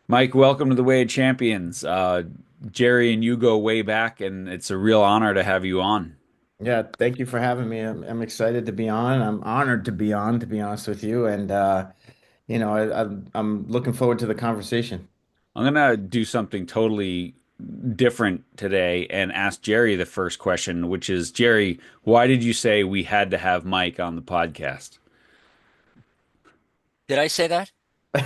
Mike, welcome to the Way of Champions. Jerry and you go way back, and it's a real honor to have you on. Yeah, thank you for having me. I'm excited to be on. I'm honored to be on, to be honest with you. And I'm looking forward to the conversation. I'm gonna do something totally different today and ask Jerry the first question, which is, Jerry, why did you say we had to have Mike on the podcast? Did I say that?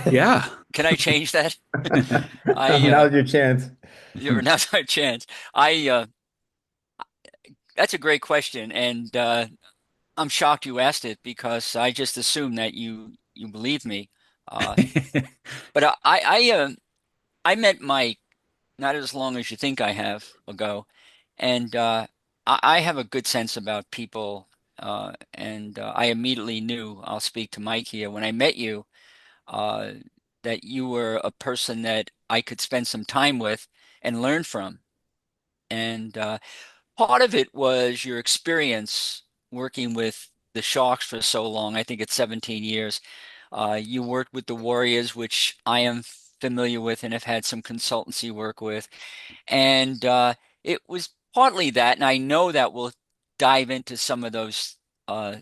Yeah. Can I change that? I Now's uh your chance. Now's our chance. I That's a great question, and I'm shocked you asked it because I just assumed that you believe me. Uh but I met Mike not as long as you think I have ago, and I have a good sense about people, and I immediately knew I'll speak to Mike here when I met you, uh, that you were a person that I could spend some time with and learn from. And part of it was your experience working with the Sharks for so long. I think it's 17 years. You worked with the Warriors, which I am familiar with and have had some consultancy work with. And it was partly that, and I know that we'll dive into some of those uh,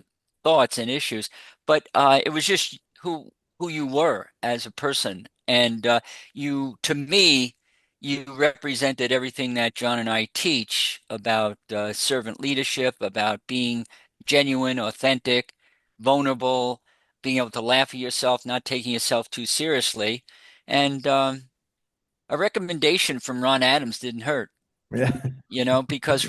thoughts and issues, but it was just who you were as a person. And to me, you represented everything that John and I teach about servant leadership, about being genuine, authentic, vulnerable, being able to laugh at yourself, not taking yourself too seriously. And a recommendation from Ron Adams didn't hurt, Yeah. because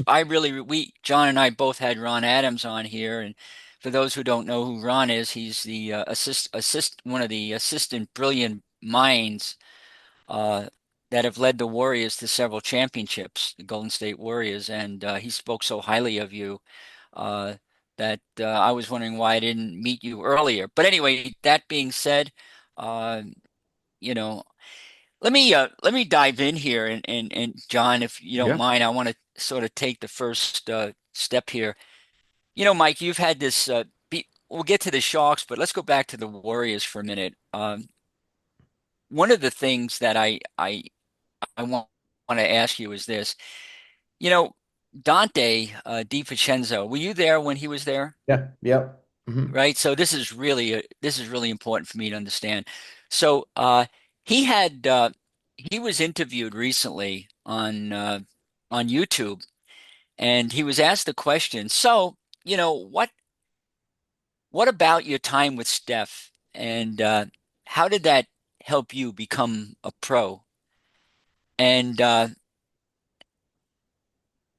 John and I both had Ron Adams on here. And for those who don't know who Ron is, he's the one of the assistant brilliant minds uh, that have led the Warriors to several championships, the Golden State Warriors. And he spoke so highly of you uh, that I was wondering why I didn't meet you earlier. But anyway, that being said, uh, you know, let me dive in here, and John, if you don't Yeah. mind, I want to sort of take the first step here. Mike, you've had this. We'll get to the Sharks, but let's go back to the Warriors for a minute. One of the things that I want to ask you is this. You know, Dante DiVincenzo, were you there when he was there? Yeah. Yep. Hmm. Right. So this is really important for me to understand. So he had he was interviewed recently on YouTube, and he was asked the question. So what about your time with Steph, and how did that help you become a pro? And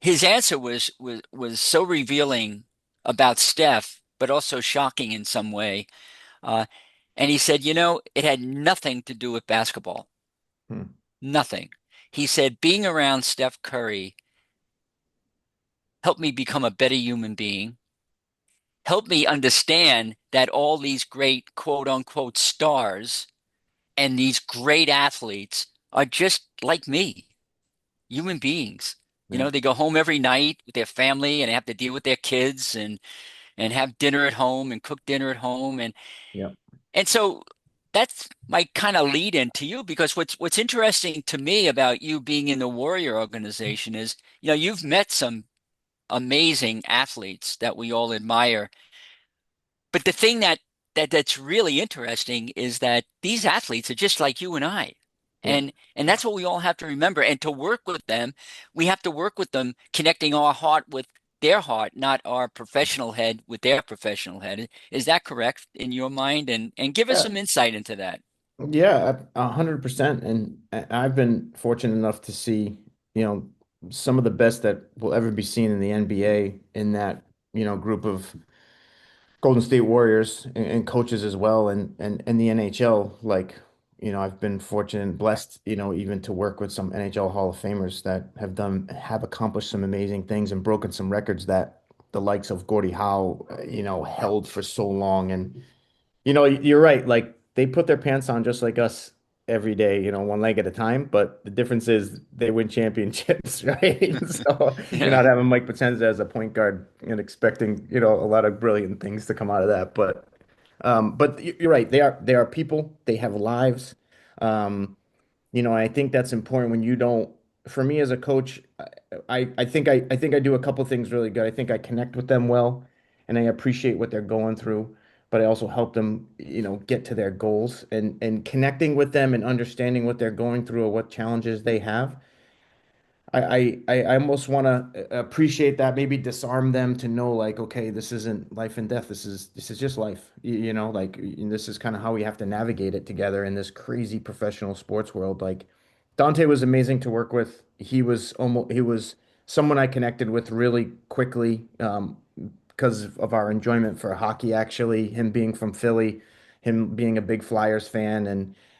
his answer was so revealing about Steph, but also shocking in some way. Uh, and he said, it had nothing to do with basketball. Hmm. Nothing. He said, being around Steph Curry helped me become a better human being, helped me understand that all these great quote unquote stars and these great athletes are just like me, human beings. Yeah. They go home every night with their family and have to deal with their kids and have dinner at home and cook dinner at home. Yeah. And so that's my kind of lead into you, because what's interesting to me about you being in the Warrior organization is, you've met some amazing athletes that we all admire. But the thing that's really interesting is that these athletes are just like you and I. Yeah. And that's what we all have to remember. And to work with them, we have to work with them, connecting our heart with their heart, not our professional head with their professional head. Is that correct in your mind? And give us Yeah. some insight into that. Yeah, 100%. And I've been fortunate enough to see, you know, some of the best that will ever be seen in the NBA in that, group of Golden State Warriors and coaches as well and the NHL. Like, I've been fortunate and blessed, even to work with some NHL Hall of Famers that have accomplished some amazing things and broken some records that the likes of Gordie Howe, held for so long. And you're right. Like they put their pants on just like us every day, one leg at a time. But the difference is they win championships, right? So you're Yeah. not having Mike Potenza as a point guard and expecting, a lot of brilliant things to come out of that. But you're right. They are people. They have lives. Um, I think that's important when you don't, for me as a coach, I think I do a couple things really good. I think I connect with them well and I appreciate what they're going through, but I also help them, get to their goals and connecting with them and understanding what they're going through or what challenges they have. I almost want to appreciate that, maybe disarm them to know like, okay, this isn't life and death. This is just life. Like this is kind of how we have to navigate it together in this crazy professional sports world. Like Dante was amazing to work with. He was someone I connected with really quickly because of our enjoyment for hockey, actually, him being from Philly, him being a big Flyers fan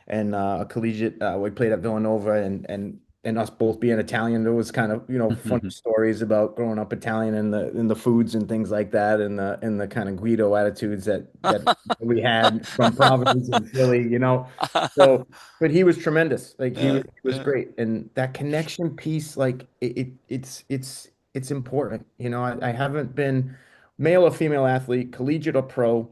and a collegiate. We played at Villanova and us both being Italian, there was kind of, funny stories about growing up Italian and the foods and things like that and the kind of Guido attitudes that we had from Providence and Philly. So, but he was tremendous. Like Yeah, he was yeah, great. And that connection piece, like it's important. I haven't been male or female athlete, collegiate or pro,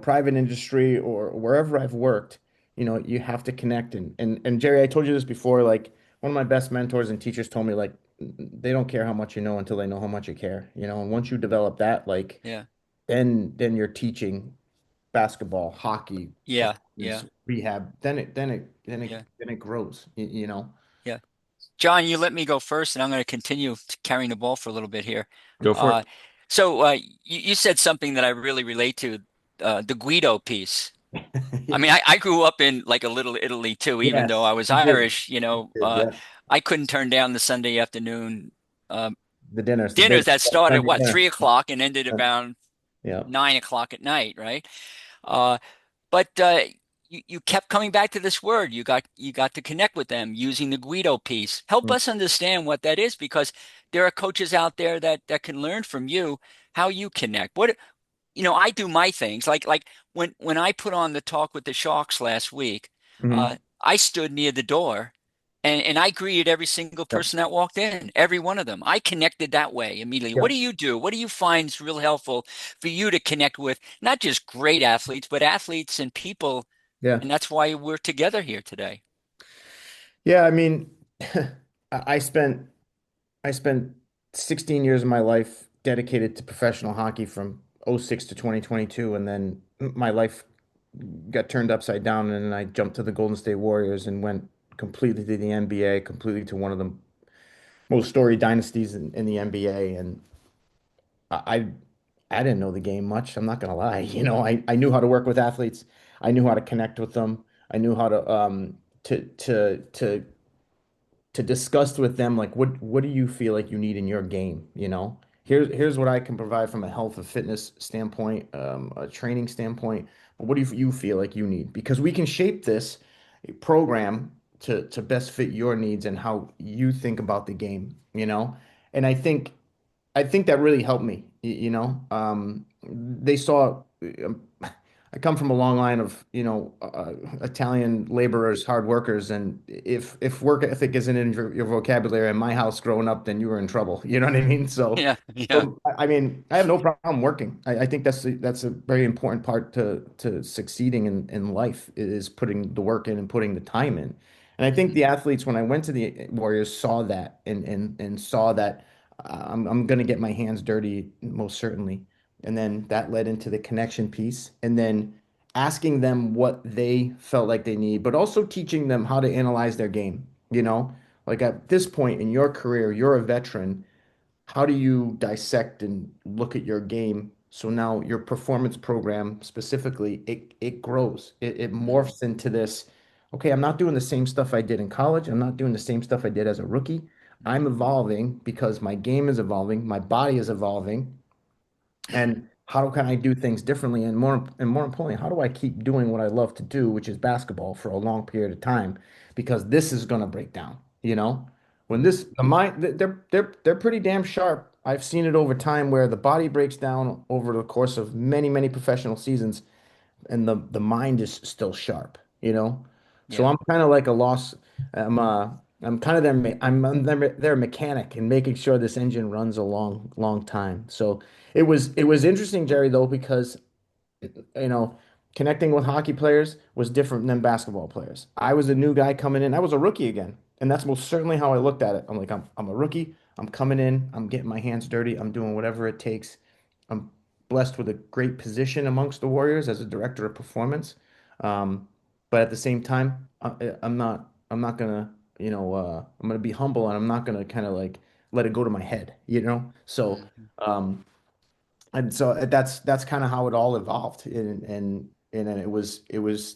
private industry or wherever I've worked, you have to connect. And Jerry, I told you this before, like one of my best mentors and teachers told me, like, they don't care how much you know until they know how much you care, and once you develop that, like, yeah, then you're teaching basketball, hockey, yeah, performance, yeah, rehab, yeah, then it grows, yeah. John, you let me go first, and I'm going to continue carrying the ball for a little bit here. Go for Uh, so you said something that I really relate to, the Guido piece. I it. mean, I grew up in like a little Italy too, even though Yes, I was you did. Irish, You did, yeah. I couldn't turn down the Sunday afternoon uh, The dinners, the dinners big that started at Sunday what, dinner. 3 o'clock and ended around Yeah. 9 o'clock at night, right? Uh, but you kept coming back to this word. You got to connect with them using the Guido piece. Help Mm, us understand what that is, because there are coaches out there that can learn from you how you connect. I do my things like when I put on the talk with the Sharks last week, mhm. I stood near the door and I greeted every single Yep. person that walked in, every one of them. I connected that way immediately. What do Yep. you do? What do you find is real helpful for you to connect with not just great athletes, but athletes and people? Yeah. And that's why we're together here today. Yeah, I mean, I spent 16 years of my life dedicated to professional hockey from '06 to 2022, and then my life got turned upside down, and then I jumped to the Golden State Warriors and went completely to the NBA, completely to one of the most storied dynasties in the NBA. And I I didn't know the game much. I'm not gonna lie. I knew how to work with athletes. I knew how to connect with them. I knew how to discuss with them, like, what do you feel like you need in your game. Here's what I can provide from a health and fitness standpoint, a training standpoint, but what do you feel like you need, because we can shape this program to best fit your needs and how you think about the game. And I think that really helped me. They saw I come from a long line of, Italian laborers, hard workers, and if work ethic isn't in your vocabulary in my house growing up, then you were in trouble. You know what I mean? So, Yeah, yeah. so I mean, I have no problem working. I think that's a very important part to succeeding in life is putting the work in and putting the time in. And I think the athletes, when I went to the Warriors, saw that and saw that I'm going to get my hands dirty, most certainly. And then that led into the connection piece. And then asking them what they felt like they need, but also teaching them how to analyze their game. Like at this point in your career, you're a veteran. How do you dissect and look at your game? So now your performance program specifically, it grows. It Mhm, morphs into this. Okay, I'm not doing the same stuff I did in college. I'm not doing the same stuff I did as a rookie. mhm, I'm evolving because my game is evolving, my body is evolving, and how can I do things differently? And more importantly, how do I keep doing what I love to do, which is basketball, for a long period of time? Because this is going to break down. When mhm, the mind, they're pretty damn sharp. I've seen it over time where the body breaks down over the course of many, many professional seasons, and the mind is still sharp. So yeah. I'm kind of like a loss. I'm kind of their mechanic and making sure this engine runs a long, long time. So it was interesting, Jerry, though, because you know connecting with hockey players was different than basketball players. I was a new guy coming in. I was a rookie again. And that's most certainly how I looked at it. I'm like, I'm a rookie. I'm coming in. I'm getting my hands dirty. I'm doing whatever it takes. I'm blessed with a great position amongst the Warriors as a director of performance. But at the same time, I'm not gonna, I'm gonna be humble and I'm not gonna kind of like let it go to my head, you know? So, Mhm. um, and so that's kind of how it all evolved, and then it was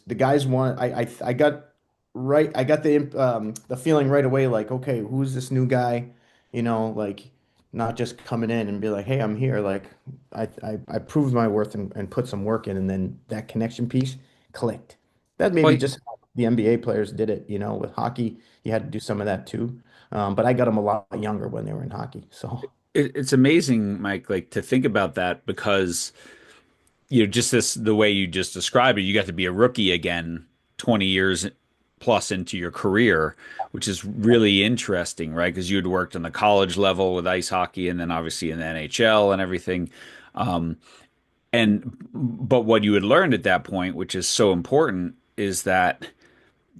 the guys want I got right I got the feeling right away like okay, who's this new guy, like not just coming in and be like, hey, I'm here, like I proved my worth and put some work in, and then that connection piece clicked. That maybe Well, just how the NBA players did it, with hockey you had to do some of that too, but I got them a lot younger when they were in hockey, so it's amazing, Mike, like to think about that because just the way you just described it, you got to be a rookie again 20 years plus into your career, which is really interesting, right? Because you had worked on the college level with ice hockey and then obviously in the NHL and everything. Um, but what you had learned at that point, which is so important, is that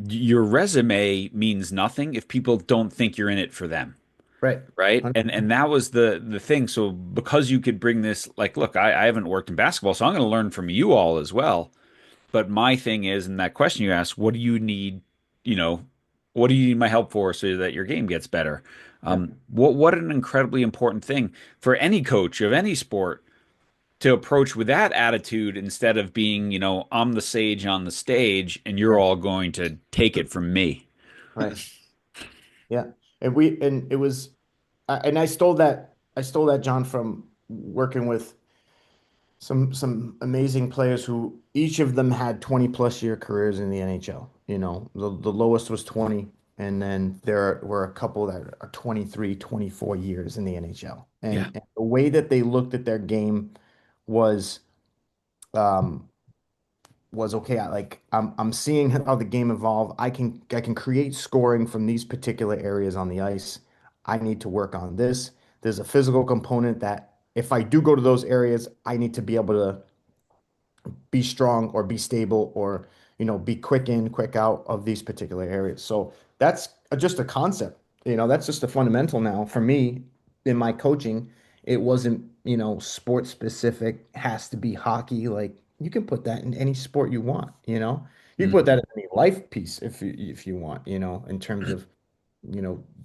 your resume means nothing if people don't think you're in it for them. right. Right. And that was the thing. So because you could bring this, like, look, I haven't worked in basketball, so I'm going to learn from you all as well. But my thing is, and that question you asked, what do you need, you know, what do you need my help for so that your game gets better? Yeah. What an incredibly important thing for any coach of any sport to approach with that attitude instead of being, I'm the sage on the stage and you're Right. all going to take it from me. Right. Yeah. And it was and I stole that, John, from working with some amazing players who each of them had 20 plus year careers in the NHL. The lowest was 20, and then there were a couple that are 23, 24 years in the NHL. Yeah. And the way that they looked at their game was um was okay. I'm seeing how the game evolve. I can create scoring from these particular areas on the ice. I need to work on this. There's a physical component that if I do go to those areas, I need to be able to be strong or be stable or be quick in, quick out of these particular areas. So that's just a concept. That's just a fundamental now for me in my coaching. It wasn't, sports specific, has to be hockey. Like you can put that in any sport you want, You can put that Mhm. in any life piece if you want, in terms of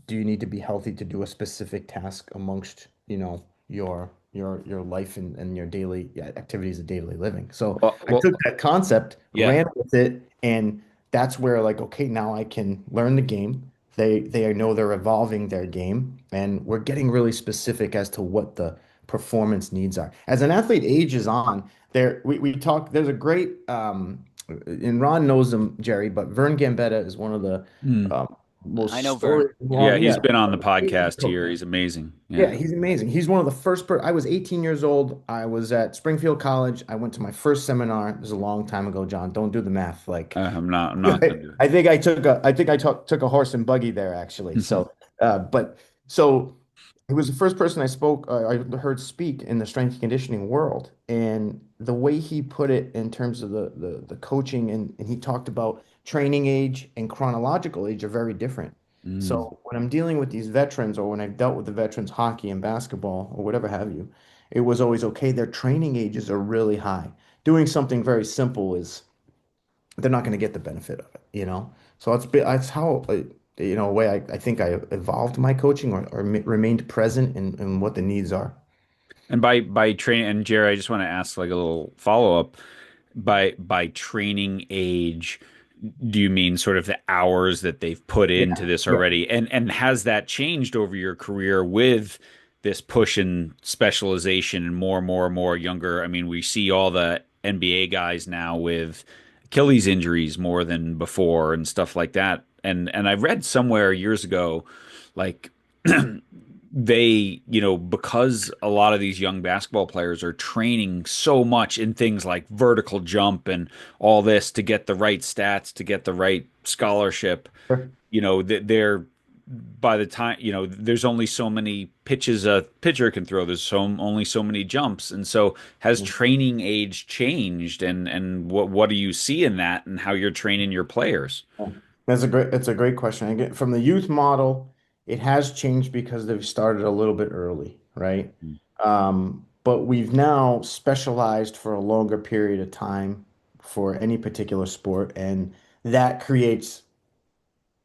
do you need to be healthy to do a specific task amongst, your life and your daily activities of daily living. So I Well, took that concept, yeah. ran with it, and that's where like, okay, now I can learn the game. They know they're evolving their game, and we're getting really specific as to what the performance needs are. As an athlete ages on, we talk, there's a great and Ron knows him, Jerry, but Vern Gambetta is one of the Hmm. I most know Vern. story Yeah, long, he's yeah. been on the Amazing podcast coach. here. He's amazing. Yeah, Yeah. he's amazing. He's one of the first I was 18 years old. I was at Springfield College. I went to my first seminar. It was a long time ago, John. Don't do the math. Like I'm not gonna do it. I think I took a horse and buggy there actually. So but so he was the first person I heard speak in the strength and conditioning world. And the way he put it in terms of the coaching, and he talked about training age and chronological age are very different. Mm. So when I'm dealing with these veterans, or when I've dealt with the veterans hockey and basketball or whatever have you, it was always okay. Their training ages are really high. Doing something very simple is they're not going to get the benefit of it. So that's how a way I think I evolved my coaching or remained present in what the needs are. And by training, and Jerry, I just want to ask like a little follow up. By training age, do you mean sort of the hours that they've put Yeah, into this yeah. already? And has that changed over your career with this push in specialization and more younger? I mean, we see all the NBA guys now with Achilles injuries more than before and stuff like that. And I read somewhere years ago, like because a lot of these young basketball players are training so much in things like vertical jump and all this to get the right stats, to get the right scholarship, Sure. they're by the time, there's only so many pitches a pitcher can throw. There's only so many jumps. And so has training age changed, and what do you see in that and how you're training your players? It's a great question. Again, from the youth model, it has changed because they've started a little bit early, right? But we've now specialized for a longer period of time for any particular sport, and that creates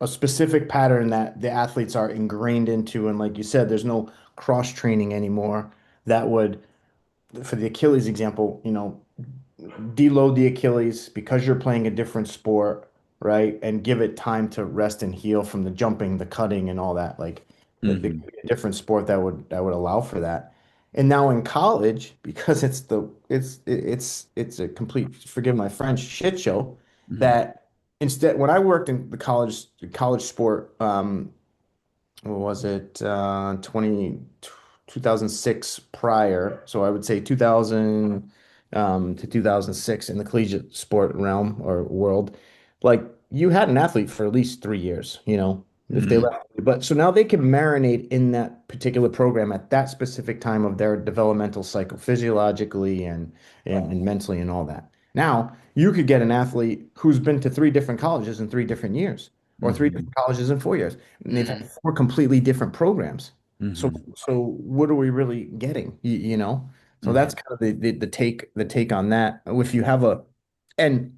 a specific pattern that the athletes are ingrained into. And like you said, there's no cross training anymore that would, for the Achilles example, deload the Achilles because you're playing a different sport, right? And give it time to rest and heal from the jumping, the cutting, and all that. Like the Hmm. a different sport that would allow for that. And now in college, because it's a complete, forgive my French, shit show. Hmm. That instead, when I worked in the college sport, what was it, 2006 prior. So I would say 2000 to 2006 in the collegiate sport realm or world. Like you had an athlete for at least 3 years, if they Hmm. left. But so now they can marinate in that particular program at that specific time of their developmental cycle, physiologically and mentally and all that. Now you could get an athlete who's been to three different colleges in 3 different years or three Hmm. different colleges in 4 years. And they've Hmm. had four completely different programs. So, Hmm. so what are we really getting? So that's Hmm. kind of the take on that. If you have and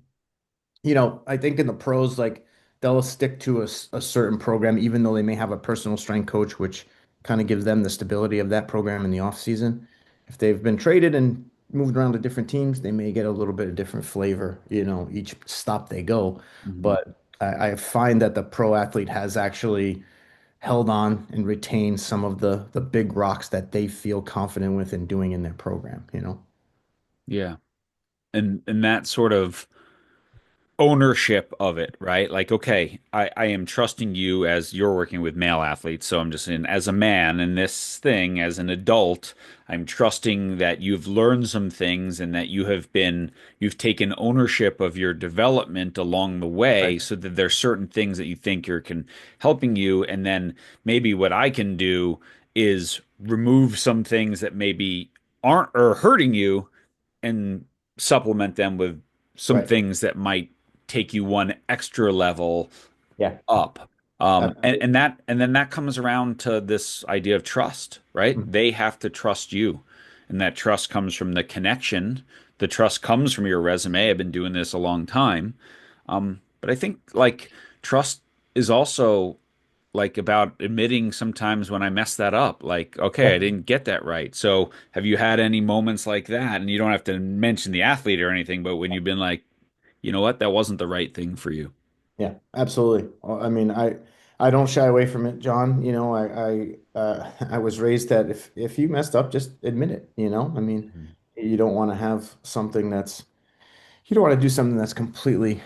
I think in the pros, like they'll stick to a certain program, even though they may have a personal strength coach, which kind of gives them the stability of that program in the off season. If they've been traded and moved around to different teams, they may get a little bit of different flavor, each stop they go. Hmm. But I find that the pro athlete has actually held on and retained some of the big rocks that they feel confident with in doing in their program. Yeah. And that sort of ownership of it, right? Like, okay, I am trusting you as you're working with male athletes. So I'm just in as a man in this thing, as an adult, I'm trusting that you've learned some things and that you've taken ownership of your development along the Right. way so that there's certain things that you think you're can helping you. And then maybe what I can do is remove some things that maybe aren't or hurting you and supplement them with some Right. things that might take you one extra level Yeah. up. And, Absolutely. and that and then that comes around to this idea of trust, right? Mhm. They have to trust you. And that trust comes from the connection. The trust comes from your resume. I've been doing this a long time. But I think like trust is also like about admitting sometimes when I mess that up, like, okay, Yeah. I didn't get that right. So have you had any moments like that? And you don't have to mention the athlete or anything, but when you've been like, you know what, that wasn't the right thing for you. Yeah, absolutely. I mean, I don't shy away from it, John. I was raised that if you messed up, just admit it. I mean, Mhm. you don't want to have something that's you don't want to do something that's completely,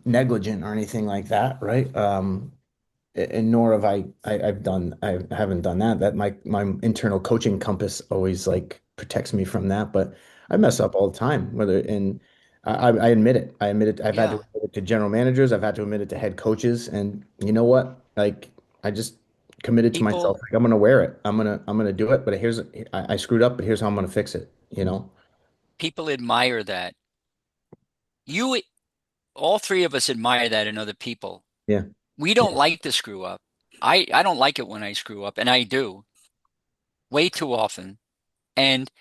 negligent or anything like that, right? And nor have I haven't done that. That my internal coaching compass always like protects me from that. But I mess up all the time, whether and I admit it. I admit it. I've had to Yeah. admit it to general managers. I've had to admit it to head coaches. And you know what? Like I just committed to myself. People Like I'm gonna wear it. I'm gonna do it. But I screwed up. But here's how I'm gonna fix it. people admire that. You all three of us admire that in other people. Yeah. We don't Yeah. like to screw up. I don't like it when I screw up, and I do way too often. And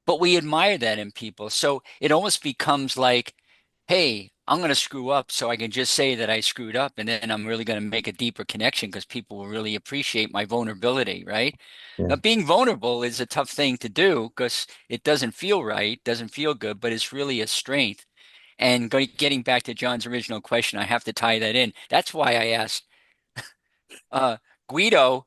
but we admire that in people. So it almost becomes like, hey, I'm going to screw up so I can just say that I screwed up. And then I'm really going to make a deeper connection because people will really appreciate my vulnerability, right? Yeah. Now, being vulnerable is a tough thing to do because it doesn't feel right, doesn't feel good, but it's really a strength. And getting back to John's original question, I have to tie that in. That's why I asked uh, Guido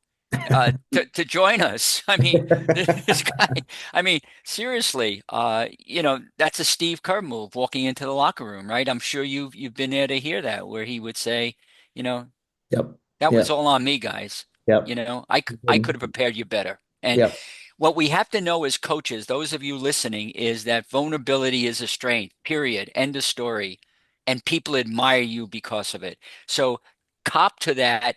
to join us. I mean, this guy. I mean, seriously. That's a Steve Kerr move, walking into the locker room, right? I'm sure you've been there to hear that, where he would say, you know, Yep. that was Yep. all on me, guys. Yep. I could have prepared you better. And Yep. what we have to know as coaches, those of you listening, is that vulnerability is a strength. Period. End of story. And people admire you because of it. So cop to that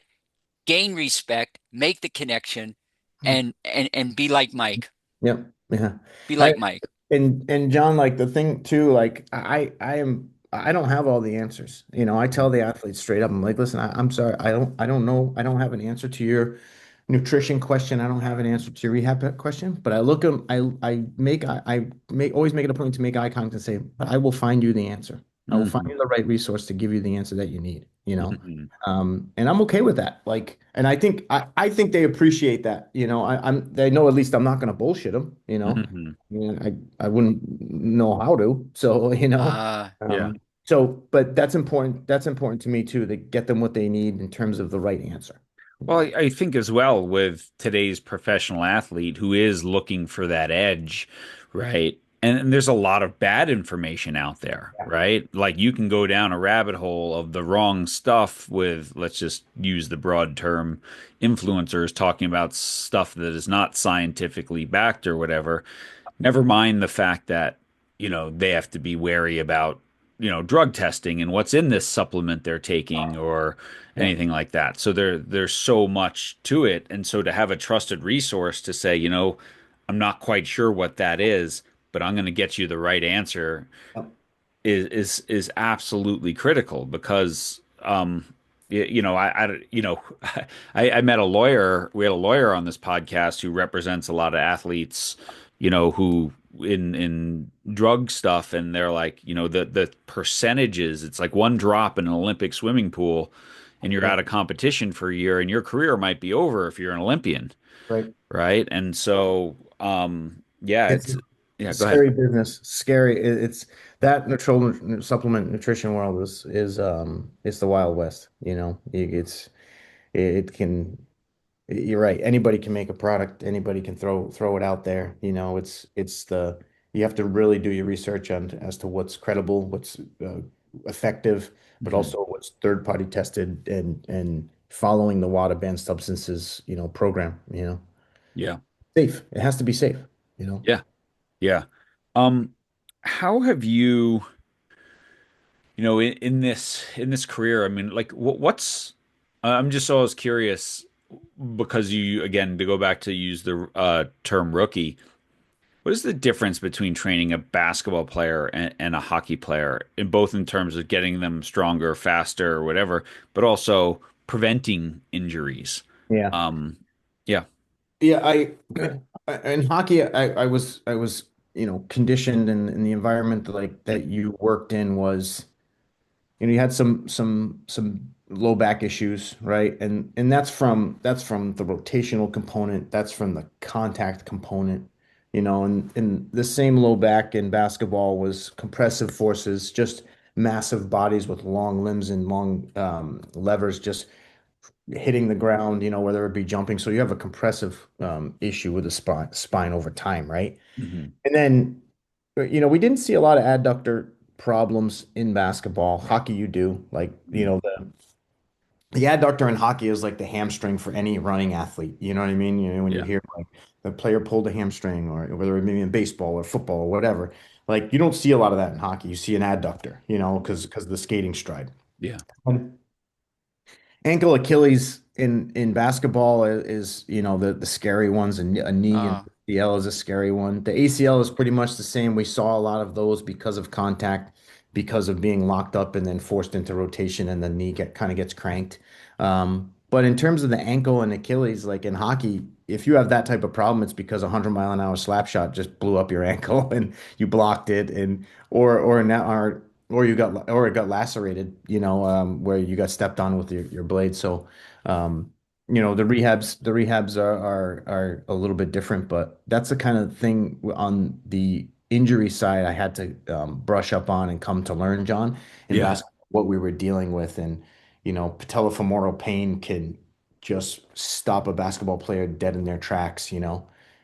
gain respect, make the connection, Hmm. and be like Mike. Yep. Yeah. Be I, like Mike. and John, like the thing too, like I don't have all the answers. I tell the athletes straight up, I'm like, listen, I'm sorry, I don't know, I don't have an answer to your nutrition question. I don't have an answer to your rehab question, but I look at I make always make it a point to make eye contact and say, but I will find you the answer. I will find Hmm. you the right resource to give you the answer that you need. Hmm. And I'm okay with that. Like, and I think they appreciate that. They know at least I'm not going to bullshit them. Hmm. I mean, I wouldn't know how to. So, Yeah. but that's important. That's important to me too, to get them what they need in terms of the right answer. Well, I think as well with today's professional athlete who is looking for that edge, right? And there's a lot of bad information out there, Yeah. right? Like you can go down a rabbit hole of the wrong stuff with, let's just use the broad term, influencers talking about stuff that is not scientifically backed or whatever. Never mind the fact that, they have to be wary about, drug testing and what's in this supplement they're taking or Yeah. anything like that. So there's so much to it. And so to have a trusted resource to say, I'm not quite sure what that is, but I'm going to get you the right answer Yeah. is absolutely critical because I met a lawyer. We had a lawyer on this podcast who represents a lot of athletes, who in drug stuff, and they're like, the percentages. It's like one drop in an Olympic swimming pool, and you're Yeah. out of competition for a year, and your career might be over if you're an Olympian, Right. right? And so, yeah, It's it's yeah. Go ahead. scary business. Scary. It's that nutritional supplement nutrition world is it's the Wild West. It can. You're right. Anybody can make a product. Anybody can throw it out there. You have to really do your research on as to what's credible, what's effective, but Mhm. also what's third party tested and following the WADA banned substances program. Yeah, Safe. It has to be safe. yeah, yeah. Um, how have you? In this career, I mean, like, what's I'm just always curious because you, again, to go back to use the term rookie, what is the difference between training a basketball player and a hockey player, in both in terms of getting them stronger, faster, or whatever, but also preventing injuries? Yeah. Um, yeah. Yeah, in hockey I was conditioned in the environment like that you worked in was you had some low back issues, right? And that's from the rotational component, that's from the contact component, and the same low back in basketball was compressive forces, just massive bodies with long limbs and long levers just hitting the ground, whether it be jumping. So you have a compressive issue with the spine over time, right? Hmm. And then, we didn't see a lot of adductor problems in basketball. Hockey, you do. Like, the adductor in hockey is like the hamstring for any running athlete. You know what I mean? When you Yeah. hear like the player pulled a hamstring, or whether it may be in baseball or football or whatever, like you don't see a lot of that in hockey. You see an adductor, because of the skating stride. Yeah. Ankle Achilles in basketball is the scary ones, and a knee and Uh, ACL is a scary one. The ACL is pretty much the same. We saw a lot of those because of contact, because of being locked up and then forced into rotation, and the knee kind of gets cranked. But in terms of the ankle and Achilles, like in hockey, if you have that type of problem, it's because a 100-mile-an-hour slap shot just blew up your ankle and you blocked it, and or now or it got lacerated, where you got stepped on with your blade. So, the rehabs are a little bit different, but that's the kind of thing on the injury side I had to brush up on and come to learn, John, in Yeah. basketball, what we were dealing with. And, patellofemoral pain can just stop a basketball player dead in their tracks. In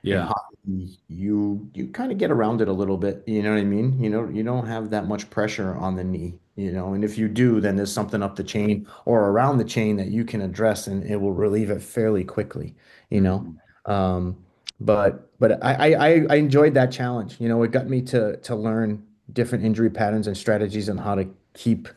Yeah. hockey, you kind of get around it a little bit, you know what I mean? You don't have that much pressure on the knee. And if you do, then there's something up the chain or around the chain that you can address, and it will relieve it fairly quickly, you know. Hmm. Um, but I enjoyed that challenge. It got me to learn different injury patterns and strategies on how to keep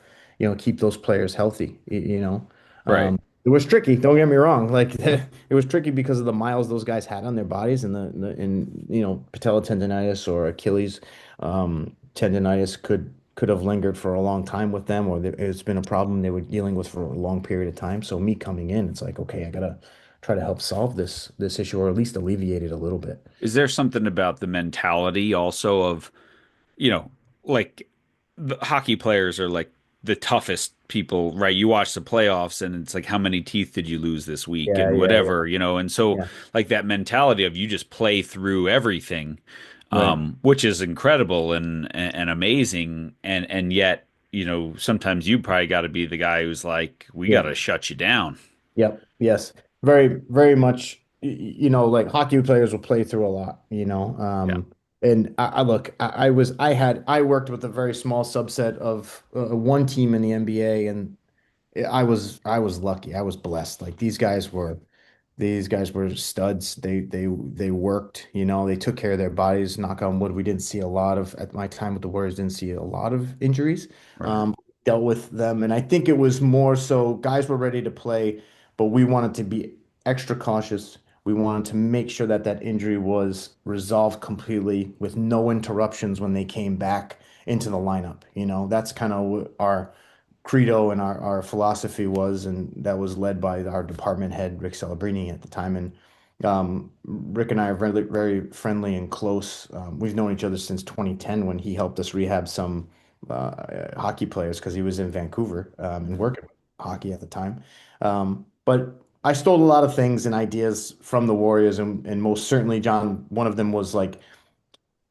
those players healthy, you know. Right. It was tricky. Don't get me wrong. Like it was tricky because of the miles those guys had on their bodies and and patella tendonitis or Achilles tendonitis could have lingered for a long time with them, or it's been a problem they were dealing with for a long period of time. So me coming in, it's like, okay, I gotta try to help solve this issue or at least alleviate it a little bit. Is there something about the mentality also of, you know, like the hockey players are like the toughest people, right? You watch the playoffs and it's like, how many teeth did you lose this week Yeah, and yeah, yeah, whatever, and so yeah. like that mentality of you just play through everything, Right. which is incredible and amazing, and yet, sometimes you probably got to be the guy who's like, we got Yeah. to shut you down. Yep. Yes. Very, very much, like hockey players will play through a lot, Yeah, and I look, I worked with a very small subset of one team in the NBA, and I was lucky. I was blessed. Like these guys were studs. They worked, they took care of their bodies. Knock on wood, we didn't see a lot of at my time with the Warriors, didn't see a lot of injuries. right. Dealt with them, and I think it was more so guys were ready to play, but we wanted to be extra cautious. We wanted to make sure that that injury was resolved completely with no interruptions when they came back into the lineup. That's kind of what our credo and our philosophy was, and that was led by our department head, Rick Celebrini at the time. And Rick and I are very, very friendly and close. We've known each other since 2010 when he helped us rehab some hockey players because he was in Vancouver and working with hockey at the time. But I stole a lot of things and ideas from the Warriors, and most certainly, John, one of them was like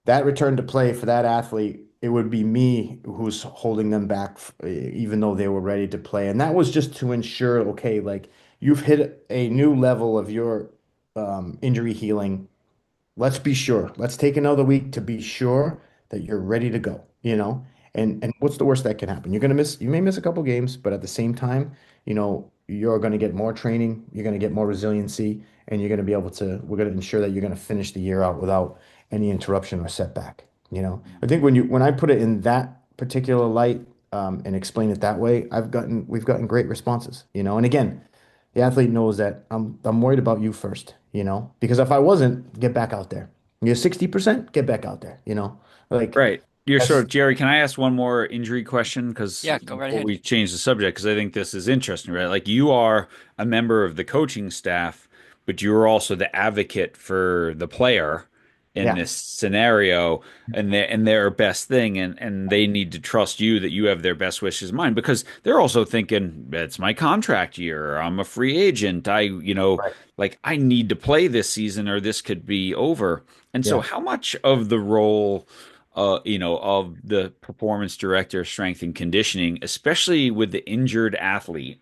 that return to play for that athlete, it would be me who's holding them back, even though they were ready to play. And that was just to ensure, okay, like you've hit a new level of your injury healing. Let's be sure. Let's take another week to be sure that you're ready to go, And what's the worst that can happen? You may miss a couple games, but at the same time, you're going to get more training, you're going to get more resiliency, and we're going to ensure that you're going to finish the year out without any interruption or setback. I think when I put it in that particular light, and explain it that way, we've gotten great responses, And again, the athlete knows that I'm worried about you first, because if I wasn't, get back out there. You're 60%, get back out there, Like Right. You're that's sort Jerry, can I ask one more injury question? Because Yeah, go right before ahead. we change the subject, because I think this is interesting, right? Like you are a member of the coaching staff, but you're also the advocate for the player in yeah, this scenario and their best thing, and they need to trust you that you have their best wishes in mind because they're also thinking it's my contract year, I'm a free agent, right. like I need to play this season or this could be over. And so Yeah. how much of the role of the performance director, strength and conditioning, especially with the injured athlete,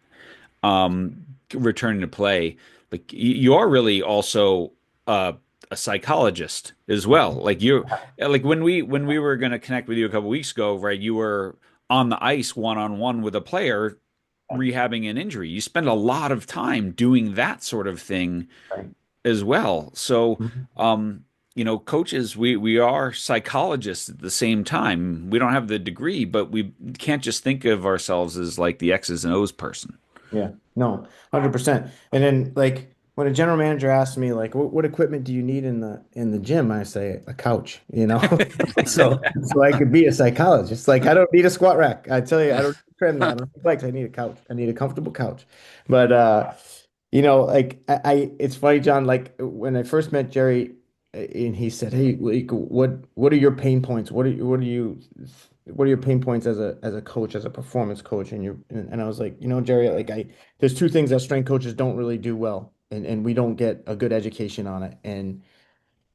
returning to play, like you are really also a psychologist as well. Like when we were going to connect with you a couple weeks ago, right? You were on the ice one on one with a player rehabbing an injury. You spend a lot of time doing that sort of thing Right. as well. So, Mhm. coaches, we are psychologists at the same time. We don't have the degree, but we can't just think of ourselves as like the X's and O's person. Yeah, no, 100%. And then like when a general manager asks me like what equipment do you need in the gym, I say a couch, so I could be a psychologist. Like I don't need a squat rack. I tell you, I don't need a treadmill, I don't need bikes, I need a couch. I need a comfortable couch. But like it's funny, John, like when I first met Jerry and he said, "Hey, like, what are your pain points? What are your pain points as a coach, as a performance coach?" And I was like, Jerry, like there's two things that strength coaches don't really do well, and we don't get a good education on it. And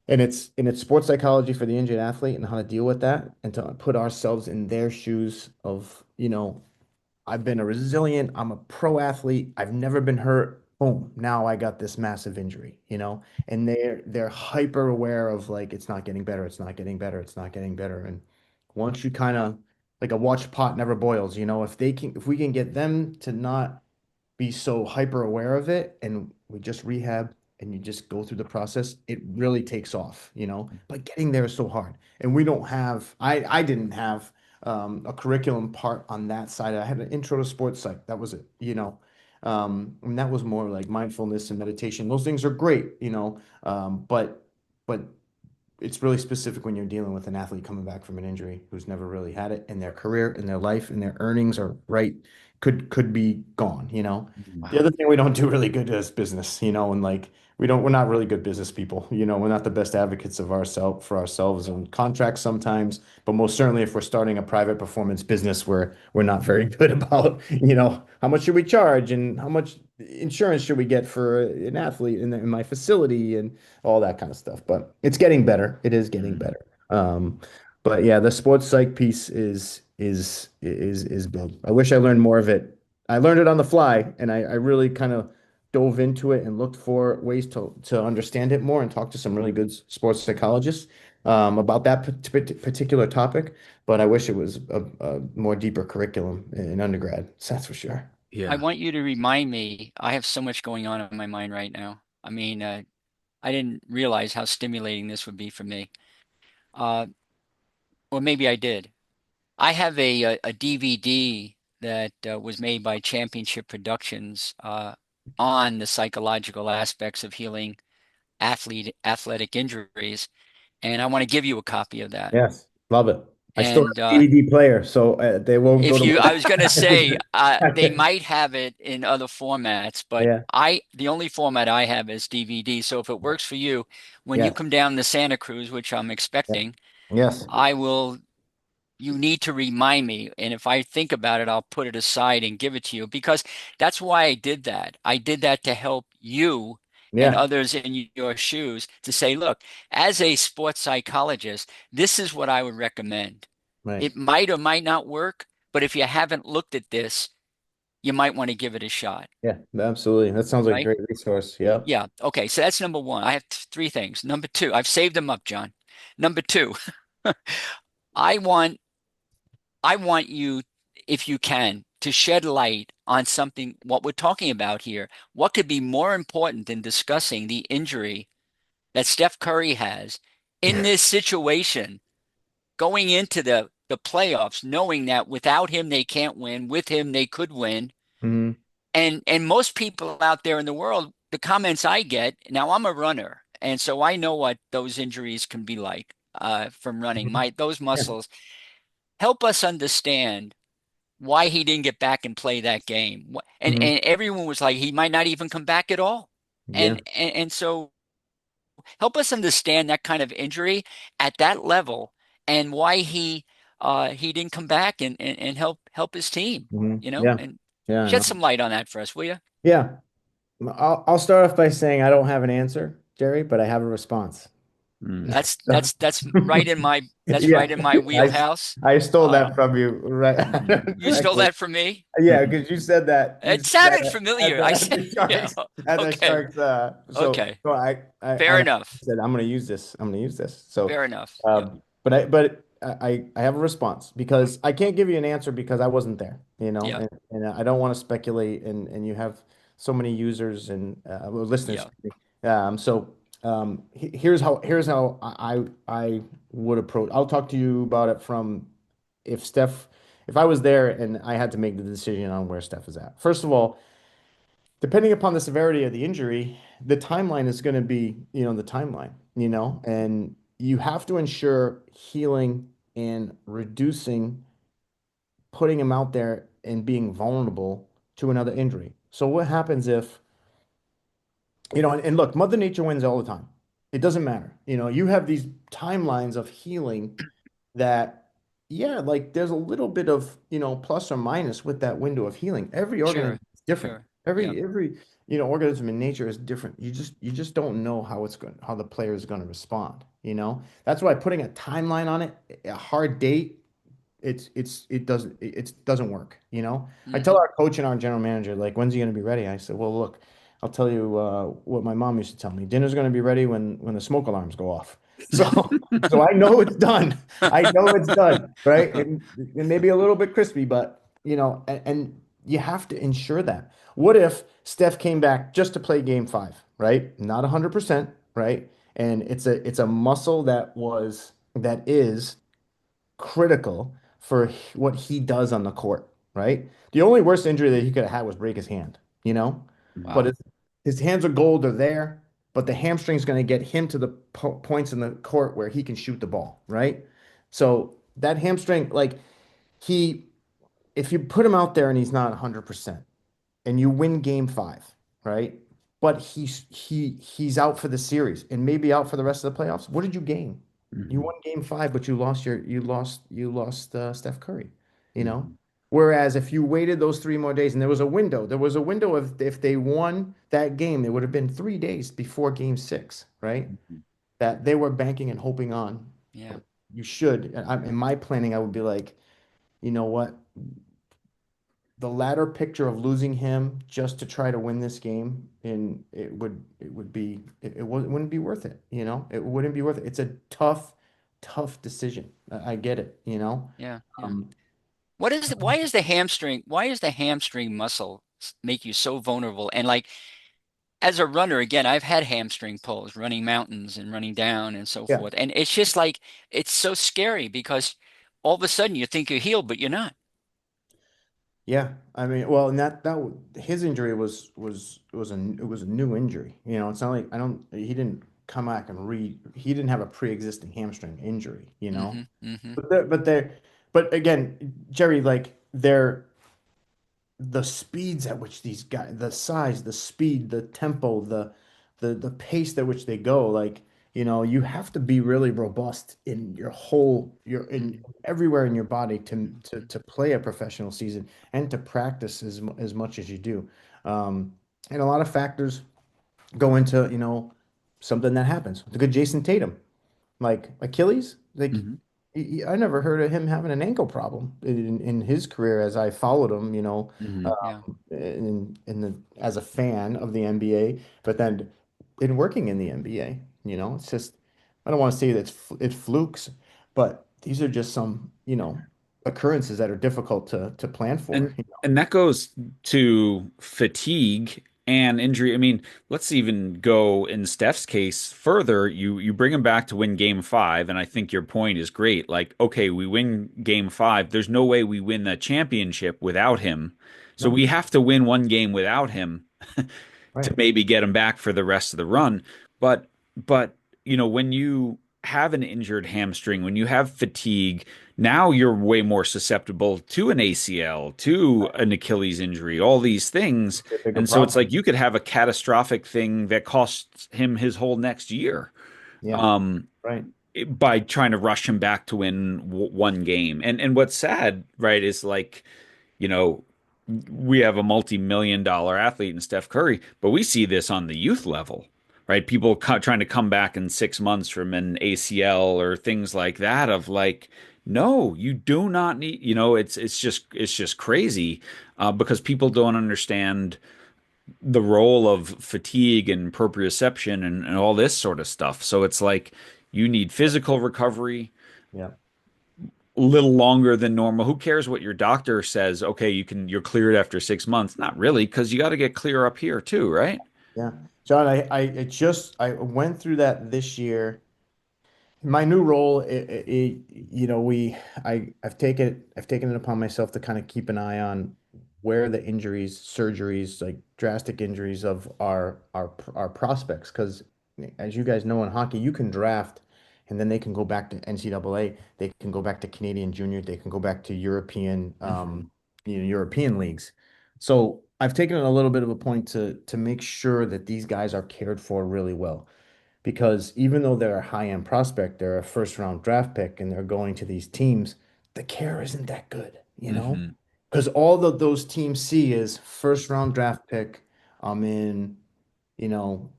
it's sports psychology for the injured athlete and how to deal with that and to put ourselves in their shoes of, I've been a resilient, I'm a pro athlete, I've never been hurt. Boom, now I got this massive injury, and they're hyper aware of like it's not getting better, it's not getting better, it's not getting better. And once you kind of like a watch pot never boils, if we can get them to not be so hyper aware of it and we just rehab and you just go through the process, it really takes off, But getting there is so hard. And I didn't have a curriculum part on that side. I had an intro to sports psych. That was it, And that was more like mindfulness and meditation. Those things are great, but it's really specific when you're dealing with an athlete coming back from an injury who's never really had it in their career, in their life, and their earnings are right could be gone. The Wow. other thing we don't do really good is business, and like we're not really good business people, we're not the best advocates of ourselves for ourselves on contracts sometimes, but most certainly if we're starting a private performance business, we're not very good about, how much should we charge and how much insurance should we get for an athlete in my facility and all that kind of stuff. But it's getting better. It is getting Mhm. better. But yeah, the sports psych piece is big. I wish I learned more of it. I learned it on the fly, and I really kind of dove into it and looked for ways to understand it more and talk to some really good sports psychologists about that particular topic. But I wish it was a more deeper curriculum in undergrad. That's for sure. I Yeah. want you to remind me. I have so much going on in my mind right now. I mean, I didn't realize how stimulating this would be for me. Uh, or maybe I did. I have a DVD that was made by Championship Productions on the psychological aspects of healing athletic injuries, and I want to give you a copy of that. Yes, love it. I still have And a DVD player, so they won't go if to you, my. I was going to say they might have it in other formats, but Yeah. the only format I have is DVD. So if it works for you, when you Yes. come down to Santa Cruz, which I'm Yeah. expecting, Yes. I will. You need to remind me. And if I think about it, I'll put it aside and give it to you because that's why I did that. I did that to help you and Yeah. others in your shoes to say, look, as a sports psychologist, this is what I would recommend. Right. It might or might not work, but if you haven't looked at this, you might want to give it a shot, Yeah. Absolutely. That sounds like a right? great resource. Yep. Yeah. Okay. So that's number one. I have three things. Number two, I've saved them up, John. Number two, I want I want you, if you can, to shed light on something, what we're talking about here. What could be more important than discussing the injury that Steph Curry has in this situation going into the playoffs, knowing that without him they can't win, with him they could win. Hmm. And most people out there in the world, the comments I get, now I'm a runner, and so I know what those injuries can be like from running. My those Yeah. muscles help us understand why he didn't get back and play that game. And Hmm. and everyone was like, he might not even come back at all. Yeah. And so help us understand that kind of injury at that level and why he didn't come back and help his team, Yeah. and Yeah. I shed know. some light on that for us, will you? Yeah. I'll start off by saying I don't have an answer, Jerry, but I have a response. Mm. That's So, that's that's right in my that's yeah. right in my I wheelhouse. I stole Uh, that from you, right? Mm. you stole Actually, that from me. yeah, because you said that It sounded familiar. I at said, the yeah, Sharks at the okay, Sharks. okay, So I fair enough, said I'm going to use this. I'm going to use this. So, fair enough. Yep, but I have a response because I can't give you an answer because I wasn't there. yep, And I don't want to speculate. And you have so many users and well, listeners. yep. Here's how I would approach. I'll talk to you about it from if Steph, if I was there and I had to make the decision on where Steph is at. First of all, depending upon the severity of the injury, the timeline is going to be, the timeline, and you have to ensure healing and reducing putting him out there and being vulnerable to another injury. So what happens if, and look, Mother Nature wins all the time. It doesn't matter. You have these timelines of healing that, yeah, like there's a little bit of, plus or minus with that window of healing. Every Sure, organism is different. sure. Yep. Every, organism in nature is different. You just don't know how the player is going to respond, That's why putting a timeline on it, a hard date, it doesn't work, I tell Hmm. our coach and our general manager, like, when's he going to be ready? I said, well, look, I'll tell you what my mom used to tell me. Dinner's going to be ready when the smoke alarms go off. So so I know it's done. I know it's done, right? It may be a little bit crispy, but and you have to ensure that. What if Steph came back just to play game five, right? Not 100%, right? And it's a muscle that is critical for what he does on the court, right? The only worst injury that he could have had was break his hand, you know? But Wow. his hands are gold, they're there, but the hamstring's going to get him to the points in the court where he can shoot the ball, right? So that hamstring, like he, if you put him out there and he's not 100% and you win game 5, right? But he's out for the series and maybe out for the rest of the playoffs. What did you gain? You Hmm. won game 5, but you lost Steph Curry, you know? Hmm. Whereas if you waited those 3 more days and there was a window of if they won that game, it would have been 3 days before game 6, right? Hmm. That they were banking and hoping on. Yeah. But you should. In my planning, I would be like, you know what? The latter picture of losing him just to try to win this game, and it wouldn't be worth it, it wouldn't be worth it. It's a tough decision. I get it, Yeah. Yeah. um Why is the hamstring muscle make you so vulnerable? And like as a runner, again, I've had hamstring pulls running mountains and running down and so yeah. forth. And it's just like it's so scary because all of a sudden you think you're healed, but you're not. Yeah, I mean, well, and his injury was a new injury. It's not like he didn't come back and he didn't have a pre-existing hamstring injury. Hmm. Hmm. But again, Jerry, like the speeds at which these guys, the size, the speed, the tempo, the pace at which they go, like, you have to be really robust in your in everywhere in your body to play a professional season and to practice as much as you do. And a lot of factors go into, something that happens. Look at Jason Tatum. Like Achilles, like Hmm. I never heard of him having an ankle problem in his career as I followed him, Hmm. Yeah. as a fan of the NBA, but then in working in the NBA, it's just I don't want to say that it's flukes, but these are just some, occurrences that are difficult to plan for. And and that goes to fatigue and injury. I mean, let's even go in Steph's case further. You bring him back to win game 5, and I think your point is great. Like, okay, we win game 5. There's no way we win the championship without him. So No, we have to win one game without him to right. maybe get him back for the rest of the run. But when you have an injured hamstring, when you have fatigue, now you're way more susceptible to an ACL, to an Achilles injury, all these things. A bigger And so it's problem. like you could have a catastrophic thing that costs him his whole next year. Yeah, Um, right. by trying to rush him back to win one game. And what's sad, right, is like, you know, we have a multi-million-dollar athlete in Steph Curry, but we see this on the youth level, right? People trying to come back in 6 months from an ACL or things like that. Of like, no, you do not need. It's just crazy because people don't understand the role of fatigue and proprioception and all this sort of stuff. So it's like you need physical recovery Yeah. a little longer than normal. Who cares what your doctor says? Okay, you're cleared after 6 months. Not really, because you got to get clear up here too, right? Yeah. John, I went through that this year. My new role, I've taken it upon myself to kind of keep an eye on where the injuries, surgeries, like drastic injuries of our prospects. Because as you guys know in hockey, you can draft and then they can go back to NCAA, they can go back to Canadian Junior, they can go back to Hmm. European leagues. So I've taken a little bit of a point to make sure that these guys are cared for really well because even though they're a high-end prospect, they're a first-round draft pick and they're going to these teams, the care isn't that good, Hmm. because all that those teams see is first-round draft pick. I'm in, you know,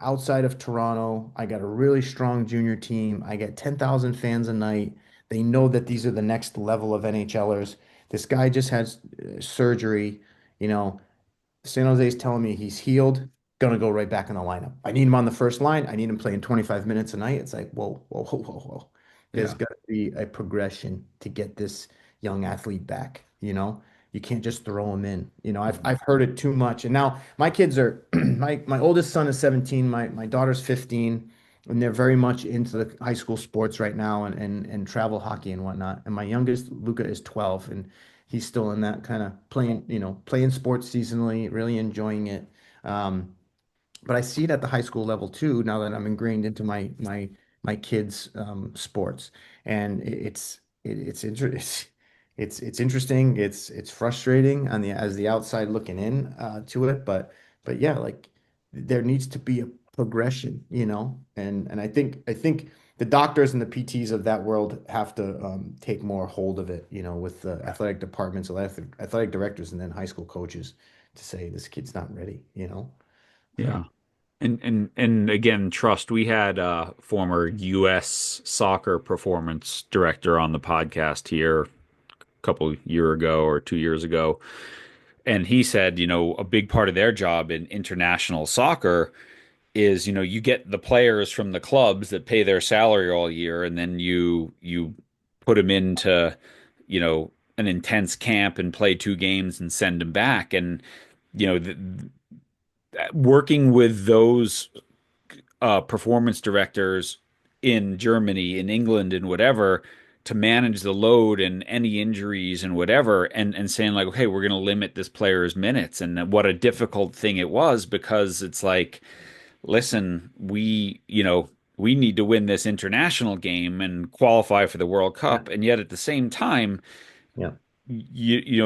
outside of Toronto. I got a really strong junior team. I get 10,000 fans a night. They know that these are the next level of NHLers. This guy just has surgery, you know. San Jose's telling me he's healed, gonna go right back in the lineup. I need him on the first line. I need him playing 25 minutes a night. It's like, whoa, whoa, whoa, whoa, whoa. There's Yeah. got to be a progression to get this young athlete back, you know? You can't just throw him in. Hmm. I've heard it too much. And now my kids are my oldest son is 17, my daughter's 15, and they're very much into the high school sports right now and travel hockey and whatnot. And my youngest, Luca, is 12, and he's still in that kind of playing, playing sports seasonally, really enjoying it. Um, but I see it at the high school level too, now that I'm ingrained into my kids' sports, and it's interesting. It's frustrating on the as the outside looking in to it, but yeah, like there needs to be a progression, and I think the doctors and the PTs of that world have to take more hold of it, with the athletic departments, athletic directors, and then high school coaches to say this kid's not ready, Yeah. And again, trust. We had a former U.S. soccer performance director on the podcast here a couple year ago or 2 years ago, and he said, a big part of their job in international soccer is, you get the players from the clubs that pay their salary all year, and then you put them into, an intense camp and play 2 games and send them back, and working with those performance directors in Germany, in England, and whatever to manage the load and any injuries and whatever, and saying like, okay, we're going to limit this player's minutes, and what a difficult thing it was because it's like, listen, we need to win this international game and qualify for the World Yeah. Cup, and yet at the same time, Yeah.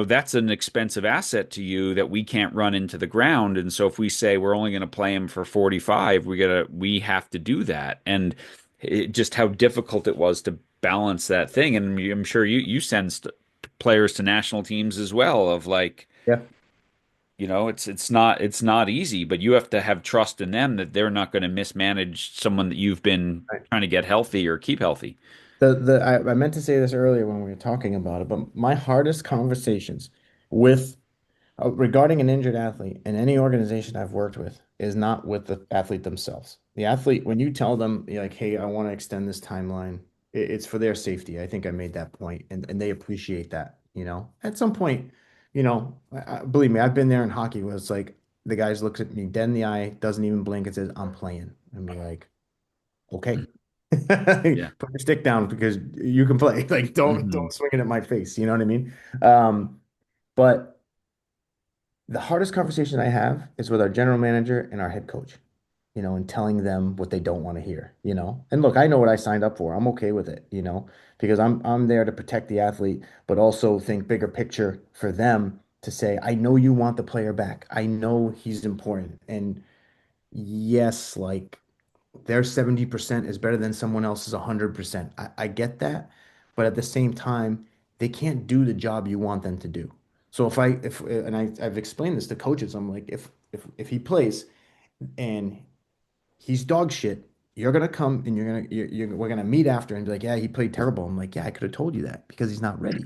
that's an expensive asset to you that we can't run into the ground. And so if we say we're only going to play him for 45, we have to do that. And just how difficult it was to balance that thing. And I'm sure you send players to national teams as well of like, Yeah. it's not easy, but you have to have trust in them that they're not going to mismanage someone that you've been Right. trying to get healthy or keep healthy. I meant to say this earlier when we were talking about it, but my hardest conversations with regarding an injured athlete in any organization I've worked with is not with the athlete themselves. The athlete, when you tell them, you're like, hey, I want to extend this timeline, it's for their safety. I think I made that point, and they appreciate that, At some point, believe me, I've been there in hockey where it's like the guys looks at me dead in the eye, doesn't even blink, and says, I'm playing. And be like, okay. Yeah. Put your stick down because you can play. Like, don't Hmm. don't swing it at my face. You know what I mean? But the hardest conversation I have is with our general manager and our head coach, and telling them what they don't want to hear. And look, I know what I signed up for. I'm okay with it, because I'm there to protect the athlete, but also think bigger picture for them to say, I know you want the player back. I know he's important. And yes, like their 70% is better than someone else's 100%. I get that, but at the same time, they can't do the job you want them to do. So I've explained this to coaches, I'm like, if he plays and he's dog shit, you're gonna come and we're gonna meet after and be like, yeah, he played terrible. I'm like, yeah, I could have told you that because he's not ready.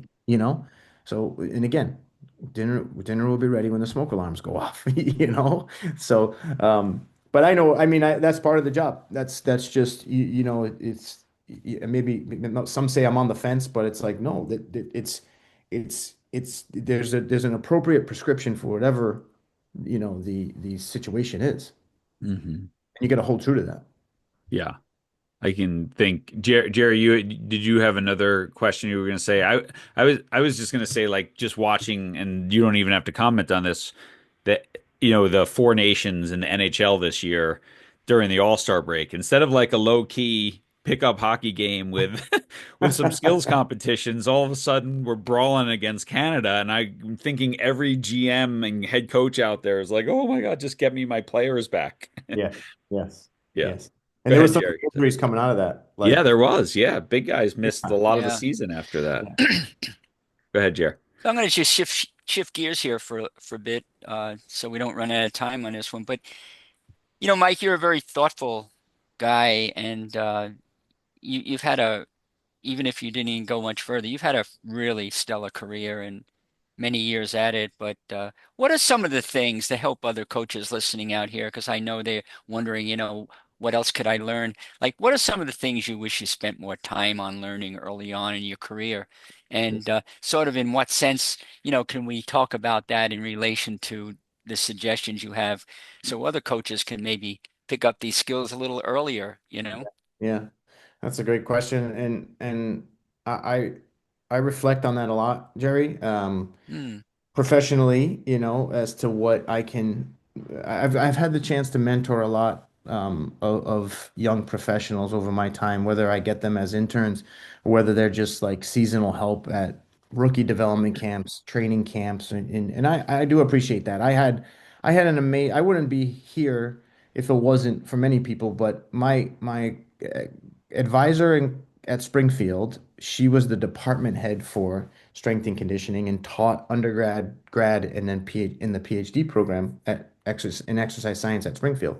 So, and again, dinner will be ready when the smoke alarms go off, So, but I know, I mean, that's part of the job. That's just maybe some say I'm on the fence, but it's like no, that it's there's an appropriate prescription for whatever the situation is. Hmm. And you got to hold true to that. Yeah. I can think, Jerry, did you have another question you were going to say? I was just going to say, like, just watching, and you don't even have to comment on this, that the four nations in the NHL this year during the All-Star break, instead of like a low-key pickup hockey game with with some skills competitions, all of a sudden we're brawling against Canada, and I'm thinking every GM and head coach out there is like, oh my God, just get me my players back. Yeah. Yes. Yeah. Yes. And Go there was ahead, some Jerry. injuries coming out of that. Yeah, Like, there was. Yeah, big guys missed a yeah, lot of the Yeah. season after that. yeah, Go ahead, Jer. So I'm going to just shift gears here for a bit, so we don't run out of time on this one. But Mike, you're a very thoughtful guy, and you've had even if you didn't even go much further, you've had a really stellar career and many years at it. But what are some of the things to help other coaches listening out here? Because I know they're wondering, what else could I learn? Like, what are some of the things you wish you spent more time on learning early on in your career? And sort of in what sense, can we talk about that in relation to the suggestions you have so other coaches can maybe pick up these skills a little earlier? yeah. That's a great question. And I I reflect on that a lot, Jerry. Hmm. Professionally, as to what I can. I've had the chance to mentor a lot of young professionals over my time, whether I get them as interns or whether they're just like seasonal help at rookie development camps, training camps, and I do appreciate that. I had an amazing. I wouldn't be here if it wasn't for many people, but my uh, advisor at Springfield, she was the department head for strength and conditioning and taught undergrad, grad, and then in the PhD program in exercise science at Springfield.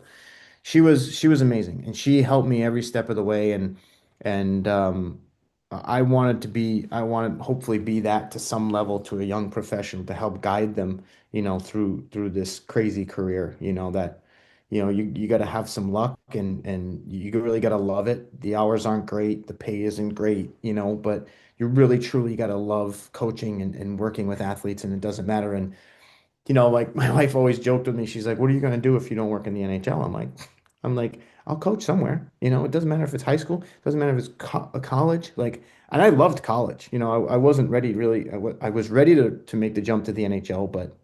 She was amazing, and she helped me every step of the way. And I wanted to hopefully be that to some level to a young professional to help guide them, through this crazy career. You got to have some luck, and you really got to love it. The hours aren't great, the pay isn't great, but you really truly got to love coaching and working with athletes, and it doesn't matter. And like my wife always joked with me. She's like, "What are you going to do if you don't work in the NHL?" I'm like, I'll coach somewhere. It doesn't matter if it's high school, it doesn't matter if it's co a college. And I loved college. I wasn't ready really. I was ready to make the jump to the NHL, but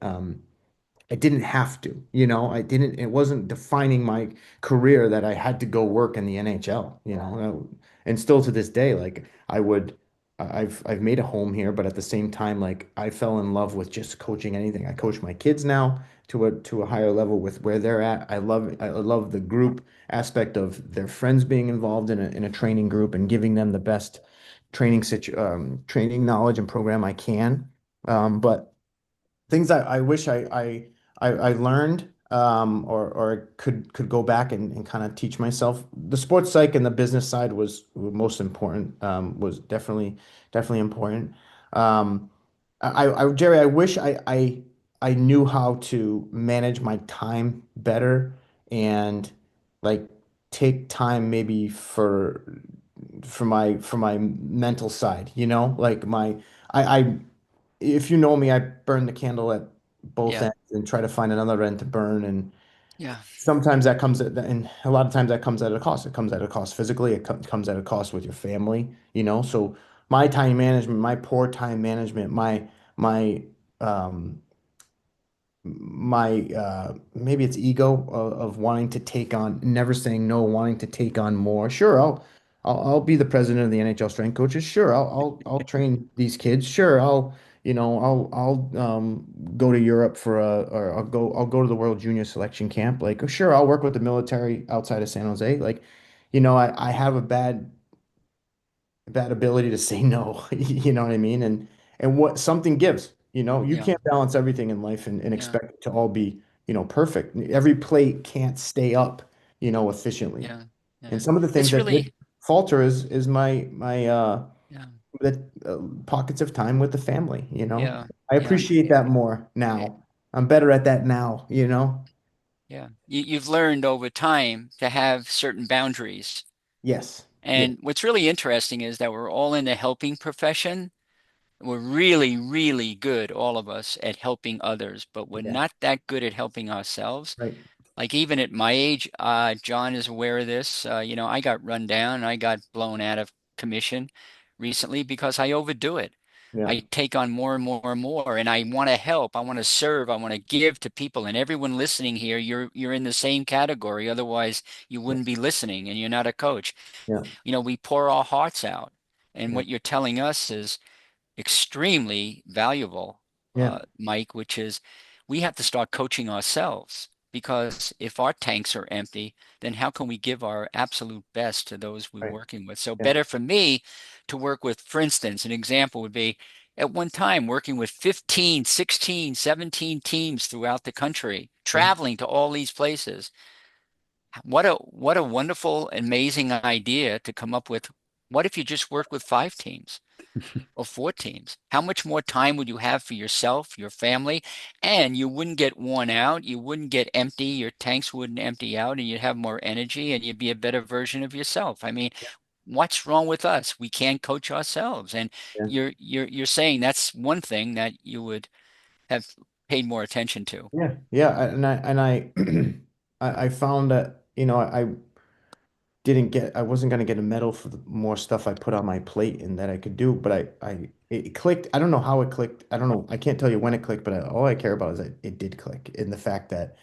I didn't have to, it wasn't defining my career that I had to go work in the NHL, and still to this day, like I've made a home here, but at the same time, like I fell in love with just coaching anything. I coach my kids now to a higher level with where they're at. I love the group aspect of their friends being involved in a training group and giving them the best training knowledge and program I can. But things I wish I learned or could go back and kind of teach myself. The sports psych and the business side was most important. Was definitely important. Jerry, I wish I knew how to manage my time better and like take time maybe for my mental side, like I if you know me, I burn the candle at both Yeah. ends and try to find another end to burn. And Yeah. sometimes that and a lot of times that comes at a cost. It comes at a cost physically. It comes at a cost with your family, So my time management, my poor time management, my um maybe it's ego of wanting to take on, never saying no, wanting to take on more. Sure, I'll be the president of the NHL strength coaches. Sure, I'll train these kids. Sure, I'll go to Europe or I'll go to the World Junior Selection Camp. Like, sure, I'll work with the military outside of San Jose. Like, I have a bad ability to say no. You know what I mean? And what something gives, you Yeah. can't balance everything in life and Yeah. expect it to all be, perfect. Every plate can't stay up, efficiently. Yeah. And Yeah. some of the things It's that did really, falter is my yeah. pockets of time with the family, Yeah. I Yeah. appreciate that more Yeah. now. I'm better at that now. Yeah. You've learned over time to have certain boundaries. Yes. Yeah. And what's really interesting is that we're all in the helping profession. We're really, really good, all of us, at helping others, but we're Yeah. not that good at helping ourselves. Right. Like even at my age, John is aware of this. I got run down. I got blown out of commission recently because I overdo it. Yeah. I take on more and more and more, and I want to help. I want to serve. I want to give to people. And everyone listening here, you're in the same category. Otherwise, you Yeah. wouldn't be listening, and you're not a coach. Yeah. We pour our hearts out, and Yeah. what you're telling us is extremely valuable, Yeah. Mike, which is we have to start coaching ourselves because if our tanks are empty, then how can we give our absolute best to those we're Right. working with? So Yeah. better for me to work with, for instance, an example would be at one time working with 15, 16, 17 teams throughout the country, Yeah. traveling to all these places. What a wonderful, amazing idea to come up with. What if you just worked with 5 teams? Of 4 teams. How much more time would you have for yourself, your family, and you wouldn't get worn out, you wouldn't get empty, your tanks wouldn't empty out, and you'd have more energy and you'd be a better version of yourself. I mean, what's wrong with us? We can't coach ourselves. And Yeah. you're saying that's one thing that you would have paid more attention to. Yeah. I found that, I wasn't going to get a medal for the more stuff I put on my plate and that I could do, but I it clicked. I don't know how it clicked. I don't know. I can't tell you when it clicked, but all I care about is that it did click. In the fact that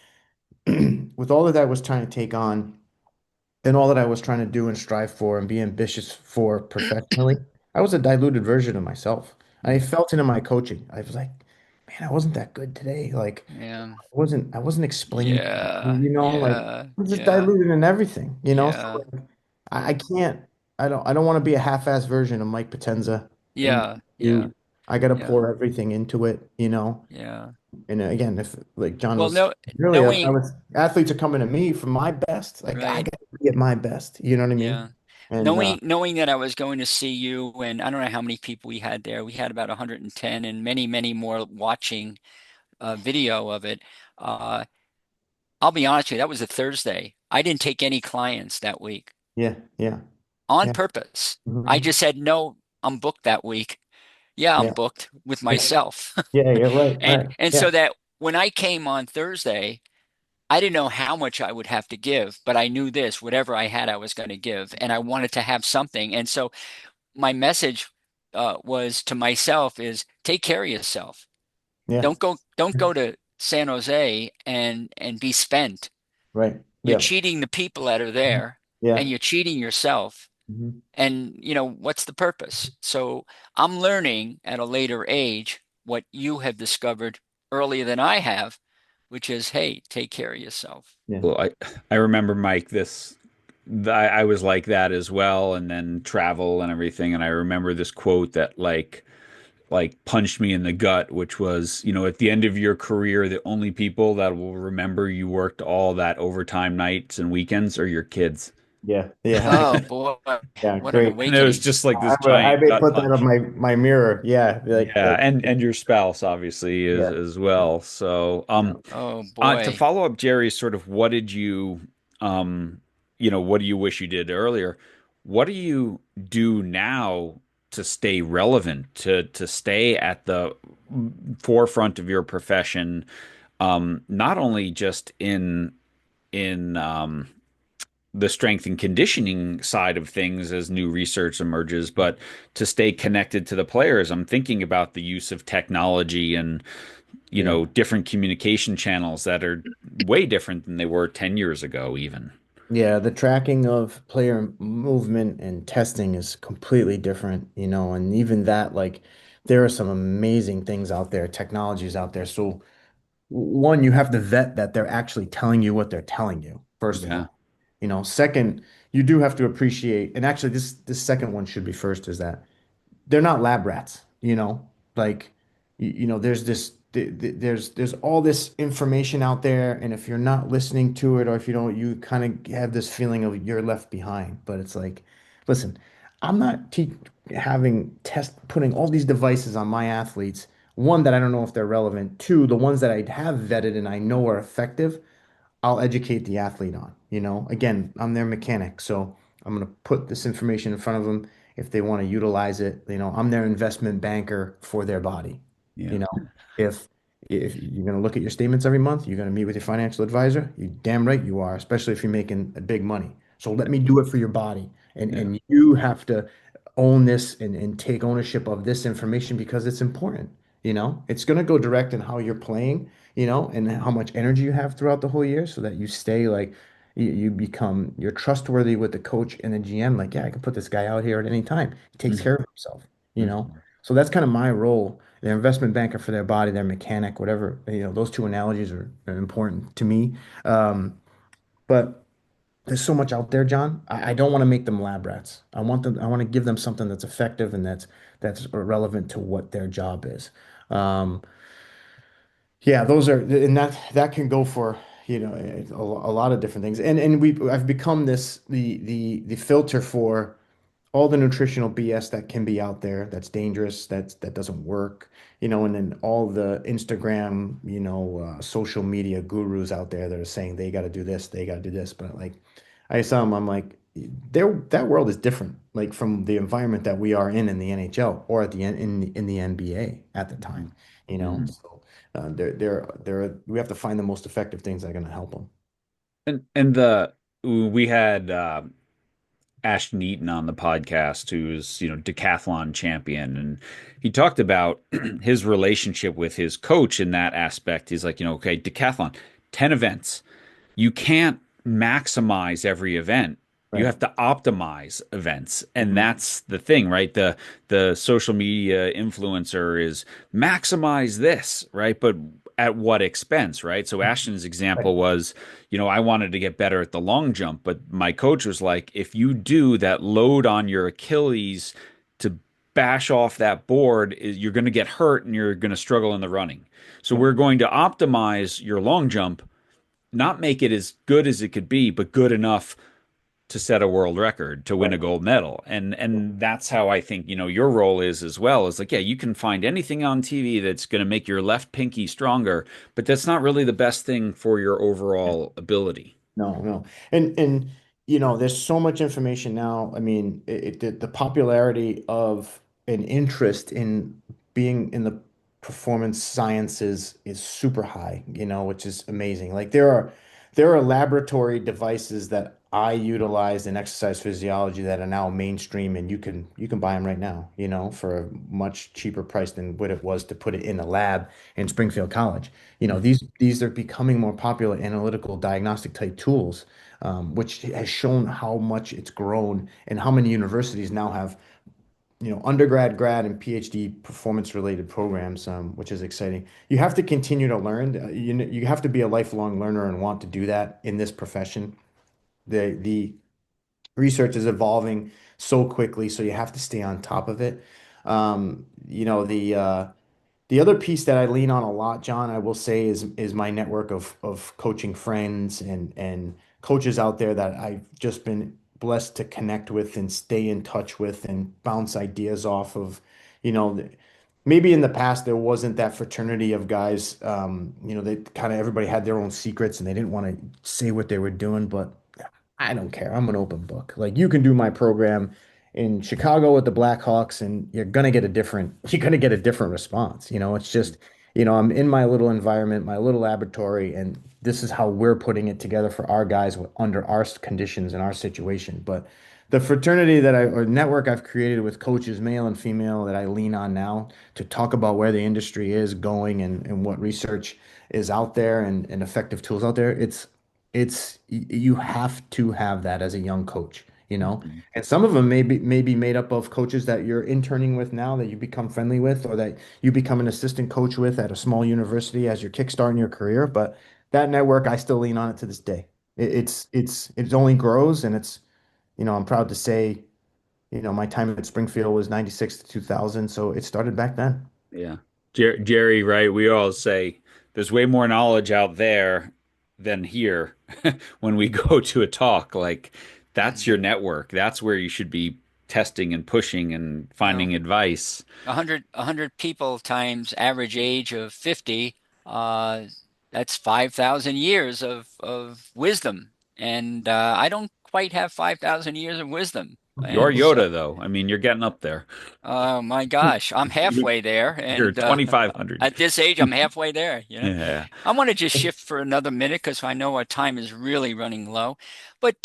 with all that I was trying to take on and all that I was trying to do and strive for and be ambitious for professionally, I was a diluted version of myself. I Mm. felt it in my coaching. I was like, man, I wasn't that good today. Like, Yeah. I wasn't explaining, Yeah. like Yeah. I'm just Yeah. diluted in everything. So Yeah. like, I can't, I don't want to be a half-assed version of Mike Potenza. And Yeah. Yeah. dude, I got to Yeah. pour everything into it. Yeah. And again, if like John Well, was no, earlier, I knowing, was athletes are coming to me for my best. Like I right. got to be at my best. You know what I mean? Yeah. And Knowing that I was going to see you, and I don't know how many people we had there. We had about 110 and many, many more watching video of it. Uh, I'll be honest with you, that was a Thursday. I didn't take any clients that week yeah, yeah, on yeah, purpose. I mhm, just said, no, I'm booked that week. Yeah, I'm yeah, booked with myself. yeah, yeah. Right, And right. and Yeah, so that when I came on Thursday, I didn't know how much I would have to give, but I knew this, whatever I had, I was going to give, and I wanted to have something. And so my message was to myself is take care of yourself. yeah. Don't go to San Jose and be spent. Right. You're Yeah, cheating the people that are mhm, there, yeah. and you're cheating yourself. Mhm. And what's the purpose? So I'm learning at a later age what you have discovered earlier than I have, which is, hey, take care of yourself. Yeah, Well, I remember Mike I was like that as well, and then travel and everything. And I remember this quote that like punched me in the gut, which was, at the end of your career, the only people that will remember you worked all that overtime nights and weekends are your kids. yeah, yeah. Oh boy, Yeah, what an great. And it was awakening. just like this I giant may gut put that on punch. my mirror. Yeah, Yeah, and your spouse obviously is yeah, as well. So, yeah, Oh to boy. follow up, Jerry, sort of um, what do you wish you did earlier? What do you do now to stay relevant, to stay at the forefront of your profession, not only just in the strength and conditioning side of things as new research emerges, but to stay connected to the players? I'm thinking about the use of technology and yeah. different communication channels that are way different than they were 10 years ago, even. Yeah, the tracking of player movement and testing is completely different, and even that, like, there are some amazing things out there, technologies out there. So, one, you have to vet that they're actually telling you what they're telling you, first of Yeah. all. Second, you do have to appreciate, and actually, this second one should be first, is that they're not lab rats. Like there's there's all this information out there, and if you're not listening to it, or if you don't, you kind of have this feeling of you're left behind. But it's like, listen, I'm not te having test putting all these devices on my athletes. One, that I don't know if they're relevant. Two, the ones that I have vetted and I know are effective, I'll educate the athlete on. Again, I'm their mechanic, so I'm going to put this information in front of them if they want to utilize it. I'm their investment banker for their body. Yeah. You know, if if you're going to look at your statements every month, you're going to meet with your financial advisor. You damn right you are, especially if you're making a big money. So let me do it for your body, and Yeah. you have to own this and take ownership of this information because it's important. It's going to go direct in how you're playing, and how much energy you have throughout the whole year so that you stay like you're trustworthy with the coach and the GM. Like, yeah, I can put this guy out here at any time. He takes care Mhm. of himself, you know? Mhm. So that's kind of my role. Their investment banker for their body, their mechanic, whatever, those two analogies are important to me. But there's so much out there, John. I don't want to make them lab rats. I want to give them something that's effective and that's relevant to what their job is. Um, yeah, and that can go for, a lot of different things. And I've become the filter for all the nutritional BS that can be out there that's dangerous, that doesn't work, and then all the Instagram, social media gurus out there that are saying they got to do this, they got to do this. But like, I saw them, I'm like, that world is different, like from the environment that we are in the NHL or at the in the NBA at the time, Mhm. you know. Mhm. So we have to find the most effective things that are going to help them. And we had Ashton Eaton on the podcast, who's, decathlon champion. And he talked about his relationship with his coach in that aspect. He's like, okay, decathlon, 10 events. You can't maximize every event. You Right. have to optimize events. And Mhm. that's the thing, right? The social media influencer is maximize this, right? But at what expense, right? So Ashton's Right. example was, I wanted to get better at the long jump, but my coach was like, if you do that load on your Achilles to bash off that board, you're going to get hurt and you're going to struggle in the running. So Yep. we're going to optimize your long jump, not make it as good as it could be, but good enough to set a world record, to win Right. a gold medal. And that's how I think, your role is as well. Is like, yeah, you can find anything on TV that's going to make your left pinky stronger, but that's not really the best thing for your overall ability. No, no. And there's so much information now. I mean, the popularity of an interest in being in the performance sciences is super high, which is amazing. Like there are laboratory devices that I utilize in exercise physiology that are now mainstream, and you can buy them right now, for a much cheaper price than what it was to put it in a lab in Springfield College. These are becoming more popular analytical diagnostic type tools, which has shown how much it's grown and how many universities now have, undergrad, grad, and PhD performance related programs, which is exciting. You have to continue to learn. You have to be a lifelong learner and want to do that in this profession. The research is evolving so quickly, so you have to stay on top of it. The other piece that I lean on a lot, John, I will say is my network of coaching friends and coaches out there that I've just been blessed to connect with and stay in touch with and bounce ideas off of. You know, maybe in the past there wasn't that fraternity of guys. They kind of everybody had their own secrets and they didn't want to say what they were doing, but I don't care. I'm an open book. Like you can do my program in Chicago with the Blackhawks and you're gonna get a different response. It's just, I'm in my little environment, my little laboratory, and this is how we're putting it together for our guys under our conditions and our situation. But the fraternity or network I've created with coaches, male and female, that I lean on now to talk about where the industry is going and what research is out there and effective tools out there. You have to have that as a young coach, Mhm. and some of them may be made up of coaches that you're interning with now that you become friendly with, or that you become an assistant coach with at a small university as you're kickstarting your career. But that network, I still lean on it to this day. It only grows, and I'm proud to say, my time at Springfield was 96 to 2000, so it started back then. Yeah. Jerry, right? We all say there's way more knowledge out there than here when we go to a talk. Like, that's your network. That's where you should be testing and pushing and Well, finding advice. 100 people times average age of 50, uh, that's 5,000 years of wisdom. And I don't quite have 5,000 years of wisdom. You're And so, Yoda, though. I mean, you're getting up there. my gosh, I'm You- halfway there. You're And 2,500. at this age, I'm halfway there. Yeah. I want to just shift for another minute because I know our time is really running low. But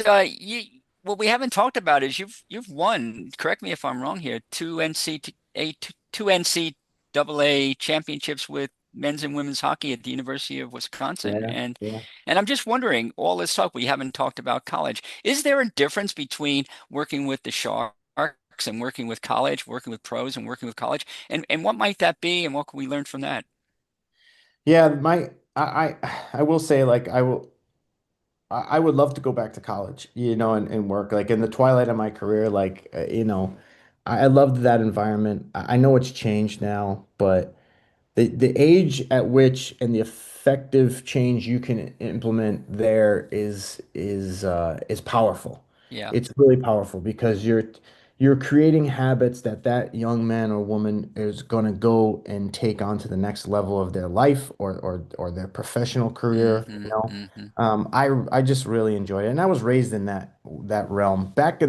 what we haven't talked about is you've won. Correct me if I'm wrong here. Two NCAA championships with men's and women's hockey at the University of Wisconsin. Yeah, And yeah. and I'm just wondering, all this talk we haven't talked about college. Is there a difference between working with the Sharks and working with college, working with pros and working with college? And what might that be? And what can we learn from that? Yeah, I will say, like, I would love to go back to college, and work like in the twilight of my career. Like, I loved that environment. I know it's changed now, but the age at which and the effective change you can implement there is powerful. Yeah. It's really powerful because you're creating habits that young man or woman is going to go and take on to the next level of their life or their professional career, Hmm. Hmm. I just really enjoyed it, and I was raised in that realm back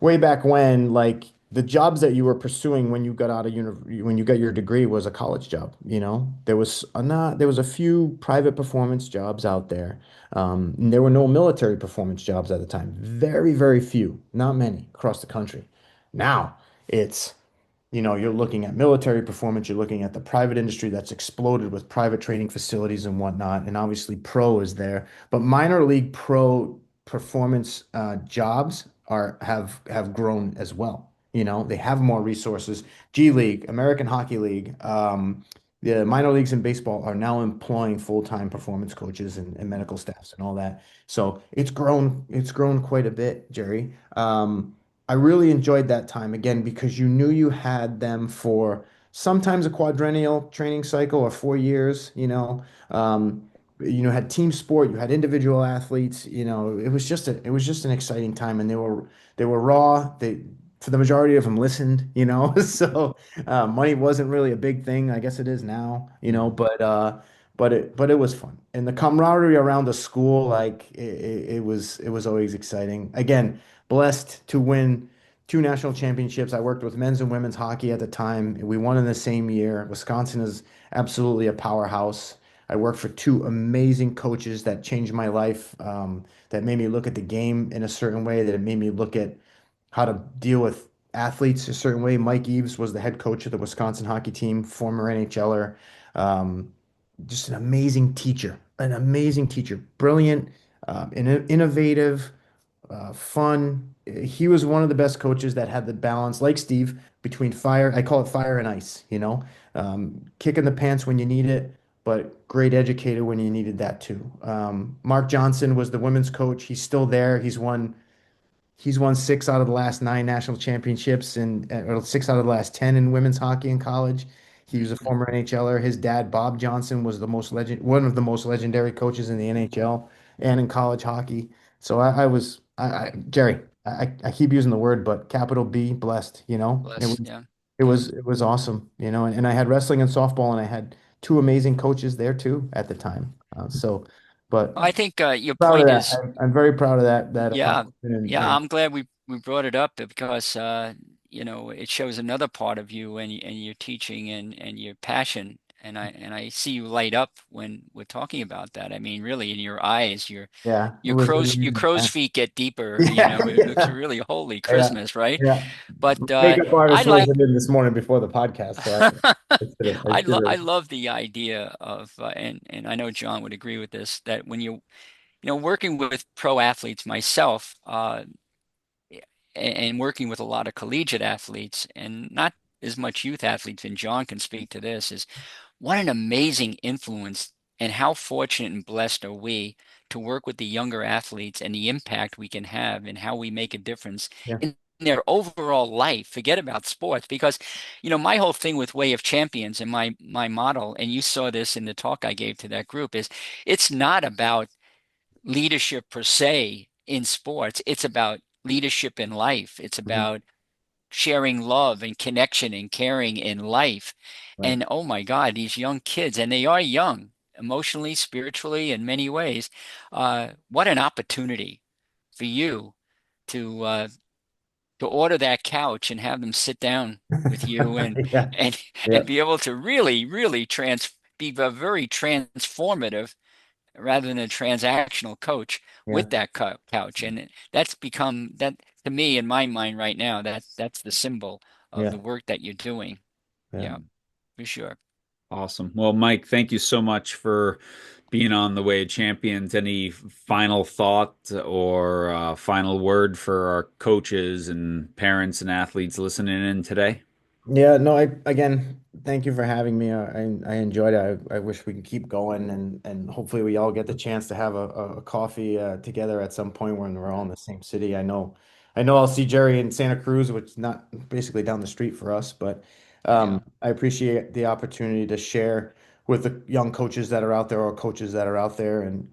way back when, like. the jobs that you were pursuing when you got out of when you got your degree was a college job, you know. There was a few private performance jobs out there. And there were no military performance jobs at the time. Very, very few, not many across the country. Now it's you're looking at military performance, you're looking at the private industry that's exploded with private training facilities and whatnot, and obviously pro is there. But minor league pro performance jobs have grown as well. They have more resources. G League, American Hockey League, the minor leagues in baseball are now employing full-time performance coaches and medical staffs and all that. So it's grown quite a bit, Jerry. I really enjoyed that time again because you knew you had them for sometimes a quadrennial training cycle or 4 years, had team sport, you had individual athletes, it was just an exciting time and they were raw. They for the majority of them listened, so money wasn't really a big thing. I guess it is now, but it was fun. And the camaraderie around the school, like it was always exciting. Again, blessed to win two national championships. I worked with men's and women's hockey at the time. We won in the same year. Wisconsin is absolutely a powerhouse. I worked for two amazing coaches that changed my life, that made me look at the game in a certain way, that it made me look at how to deal with athletes a certain way. Mike Eves was the head coach of the Wisconsin hockey team, former NHLer. Um, just an amazing teacher, brilliant, innovative, fun. He was one of the best coaches that had the balance, like Steve, between fire. I call it fire and ice, kick in the pants when you need it, but great educator when you needed that too. Mark Johnson was the women's coach. He's still there. He's won 6 out of the last 9 national championships and or 6 out of the last 10 in women's hockey in college. He was a Mhm. former NHLer. His dad, Bob Johnson, was one of the most legendary coaches in the NHL and in college hockey. So Jerry, I keep using the word, but capital B, blessed, It Bless, was yeah, it yeah. was it was awesome, and I had wrestling and softball, and I had two amazing coaches there too at the time. But I think your proud of point that. is, I'm very proud of that yeah, accomplishment yeah. I'm glad we brought it up because it shows another part of you and your teaching and your passion. And I see you light up when we're talking about that. I mean, really, in your eyes, Yeah, it your was your amazing. crow's Yeah, feet get deeper. yeah, It looks yeah, really holy yeah. Christmas, right? Yeah. But Makeup I artist like wasn't in this morning before the podcast, so I should I have. love the idea of and I know John would agree with this that when working with pro athletes myself, and working with a lot of collegiate athletes and not as much youth athletes, and John can speak to this, is what an amazing influence and how fortunate and blessed are we to work with the younger athletes and the impact we can have and how we make a difference Yeah. in their overall life. Forget about sports because, my whole thing with Way of Champions and my model, and you saw this in the talk I gave to that group, is it's not about leadership per se in sports. It's about leadership in life. It's Mhm. about sharing love and connection and caring in life. Right. And oh my God, these young kids, and they are young, emotionally, spiritually, in many ways. What an opportunity for you to uh, to order that couch and have them sit down with you Yeah. and Yeah. and be able to really, really be a very transformative rather than a transactional coach Yeah. with that couch. And that's become that to me in my mind right now, that's the symbol of the Yeah. work that you're doing. Yeah. Yeah, for sure. Awesome. Well, Mike, thank you so much for being on the Way of Champions. Any final thought or final word for our coaches and parents and athletes listening in today? Yeah, no, again, thank you for having me. I enjoyed it. I wish we could keep going and hopefully we all get the chance to have a coffee together at some point when we're all in the same city. I know I'll see Jerry in Santa Cruz, which is not basically down the street for us, but Yeah. I appreciate the opportunity to share with the young coaches that are out there or coaches that are out there. And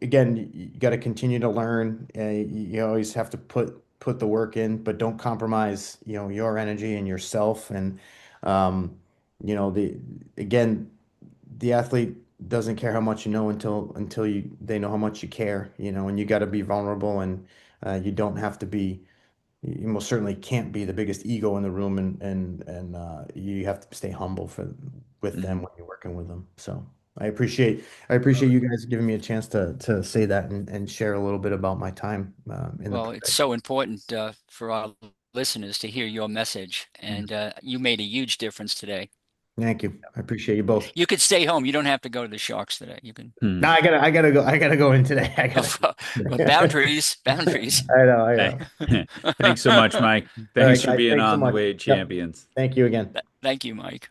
again, you got to continue to learn. You always have to put the work in, but don't compromise, your energy and yourself. And um, the again, the athlete doesn't care how much you know until they know how much you care, and you got to be vulnerable and you don't have to be you most certainly can't be the biggest ego in the room, and you have to stay humble with them Mhm. when you're working with them. So I appreciate you guys giving me a chance to say that and share a little bit about my time in the Well, it's profession. so important for our listeners to hear your message, Yeah. and you made a huge difference today. Thank you. I appreciate you both. You could stay home. You don't have to go to the Sharks today. You can. No, Hmm. I gotta go in today. I gotta go. But boundaries, boundaries. I Hey, know. thanks so much, Mike. All Thanks right, for guys. being Thanks so on the much. Way of Yep. Champions. Thank you again. Thank you, Mike.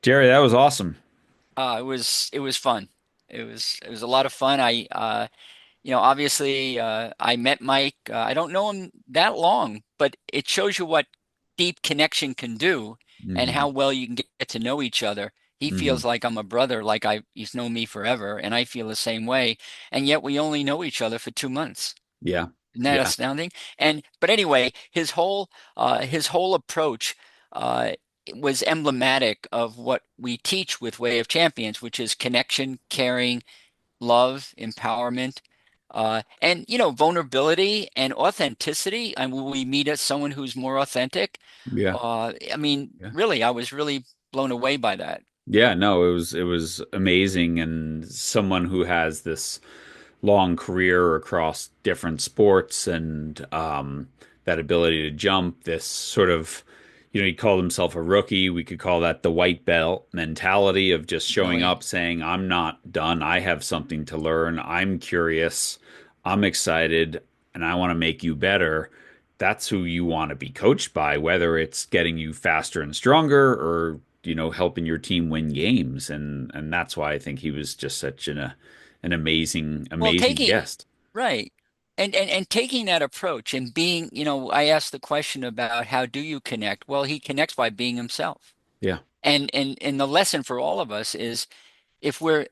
Jerry, that was awesome. It was fun. It was a lot of fun. Obviously, I met Mike. I don't know him that long, but it shows you what deep connection can do and how Hmm. well you can get to know each other. He Hmm. feels like I'm a brother, like he's known me forever, and I feel the same way. And yet we only know each other for 2 months. Yeah. Isn't that Yeah. astounding? But anyway, his whole approach uh, was emblematic of what we teach with Way of Champions, which is connection, caring, love, empowerment, and vulnerability and authenticity. And when we meet as someone who's more authentic, Yeah. I mean, Yeah. really, I was really blown away by that. Yeah, no, it was amazing, and someone who has this long career across different sports and that ability to jump, this sort of, he called himself a rookie. We could call that the white belt mentality of just showing up Really, saying, I'm not done. I have something to learn. I'm curious. I'm excited, and I want to make you better. That's who you want to be coached by, whether it's getting you faster and stronger or, helping your team win games. And that's why I think he was just such an amazing, well, amazing guest. right. And taking that approach and being, I asked the question about how do you connect? Well, he connects by being himself. Yeah. And the lesson for all of us is if we're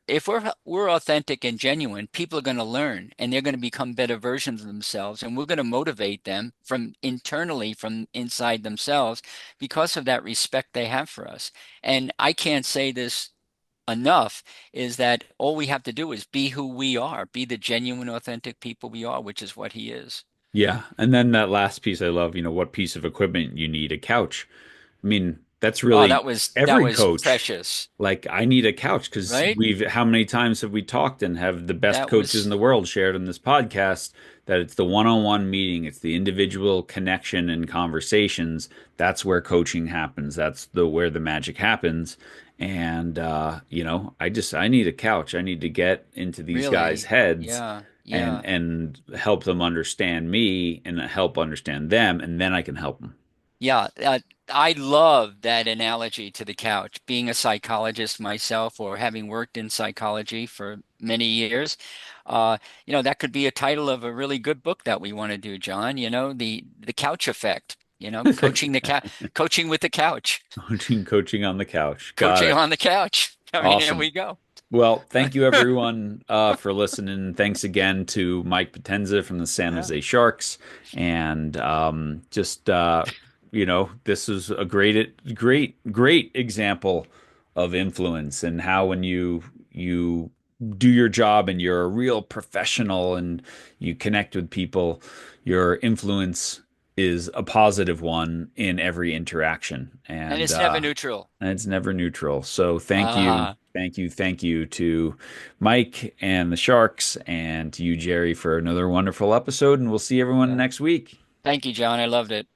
authentic and genuine, people are going to learn and they're going to become better versions of themselves, and we're going to motivate them from internally, from inside themselves, because of that respect they have for us. And I can't say this enough, is that all we have to do is be who we are, be the genuine, authentic people we are, which is what he is. Yeah. And then that last piece I love, what piece of equipment you need a couch. I mean, that's Oh, really that every was coach. precious, Like, I need a couch because right? how many times have we talked and have the best That coaches in was the world shared in this podcast that it's the one-on-one meeting, it's the individual connection and conversations. That's where coaching happens. That's where the magic happens. And I need a couch. I need to get into these guys' really, heads yeah, and yeah. help them understand me and help understand them, and then I can help them. Yeah, I love that analogy to the couch. Being a psychologist myself, or having worked in psychology for many years, uh, that could be a title of a really good book that we want to do, John. The couch effect. Coaching with the couch, Coaching on the couch. Got coaching it. on the couch. I mean, there Awesome. we go. Well, thank you everyone for listening. Thanks again to Mike Potenza from the San Yeah. Jose Sharks. And this is a great example of influence and how when you do your job and you're a real professional and you connect with people, your influence is a positive one in every interaction. And And it's never neutral. it's never neutral. So thank you, Ah, thank you, thank you to Mike and the Sharks and to you, Jerry, for another wonderful episode. And we'll see everyone yeah. next week. Thank you, John. I loved it.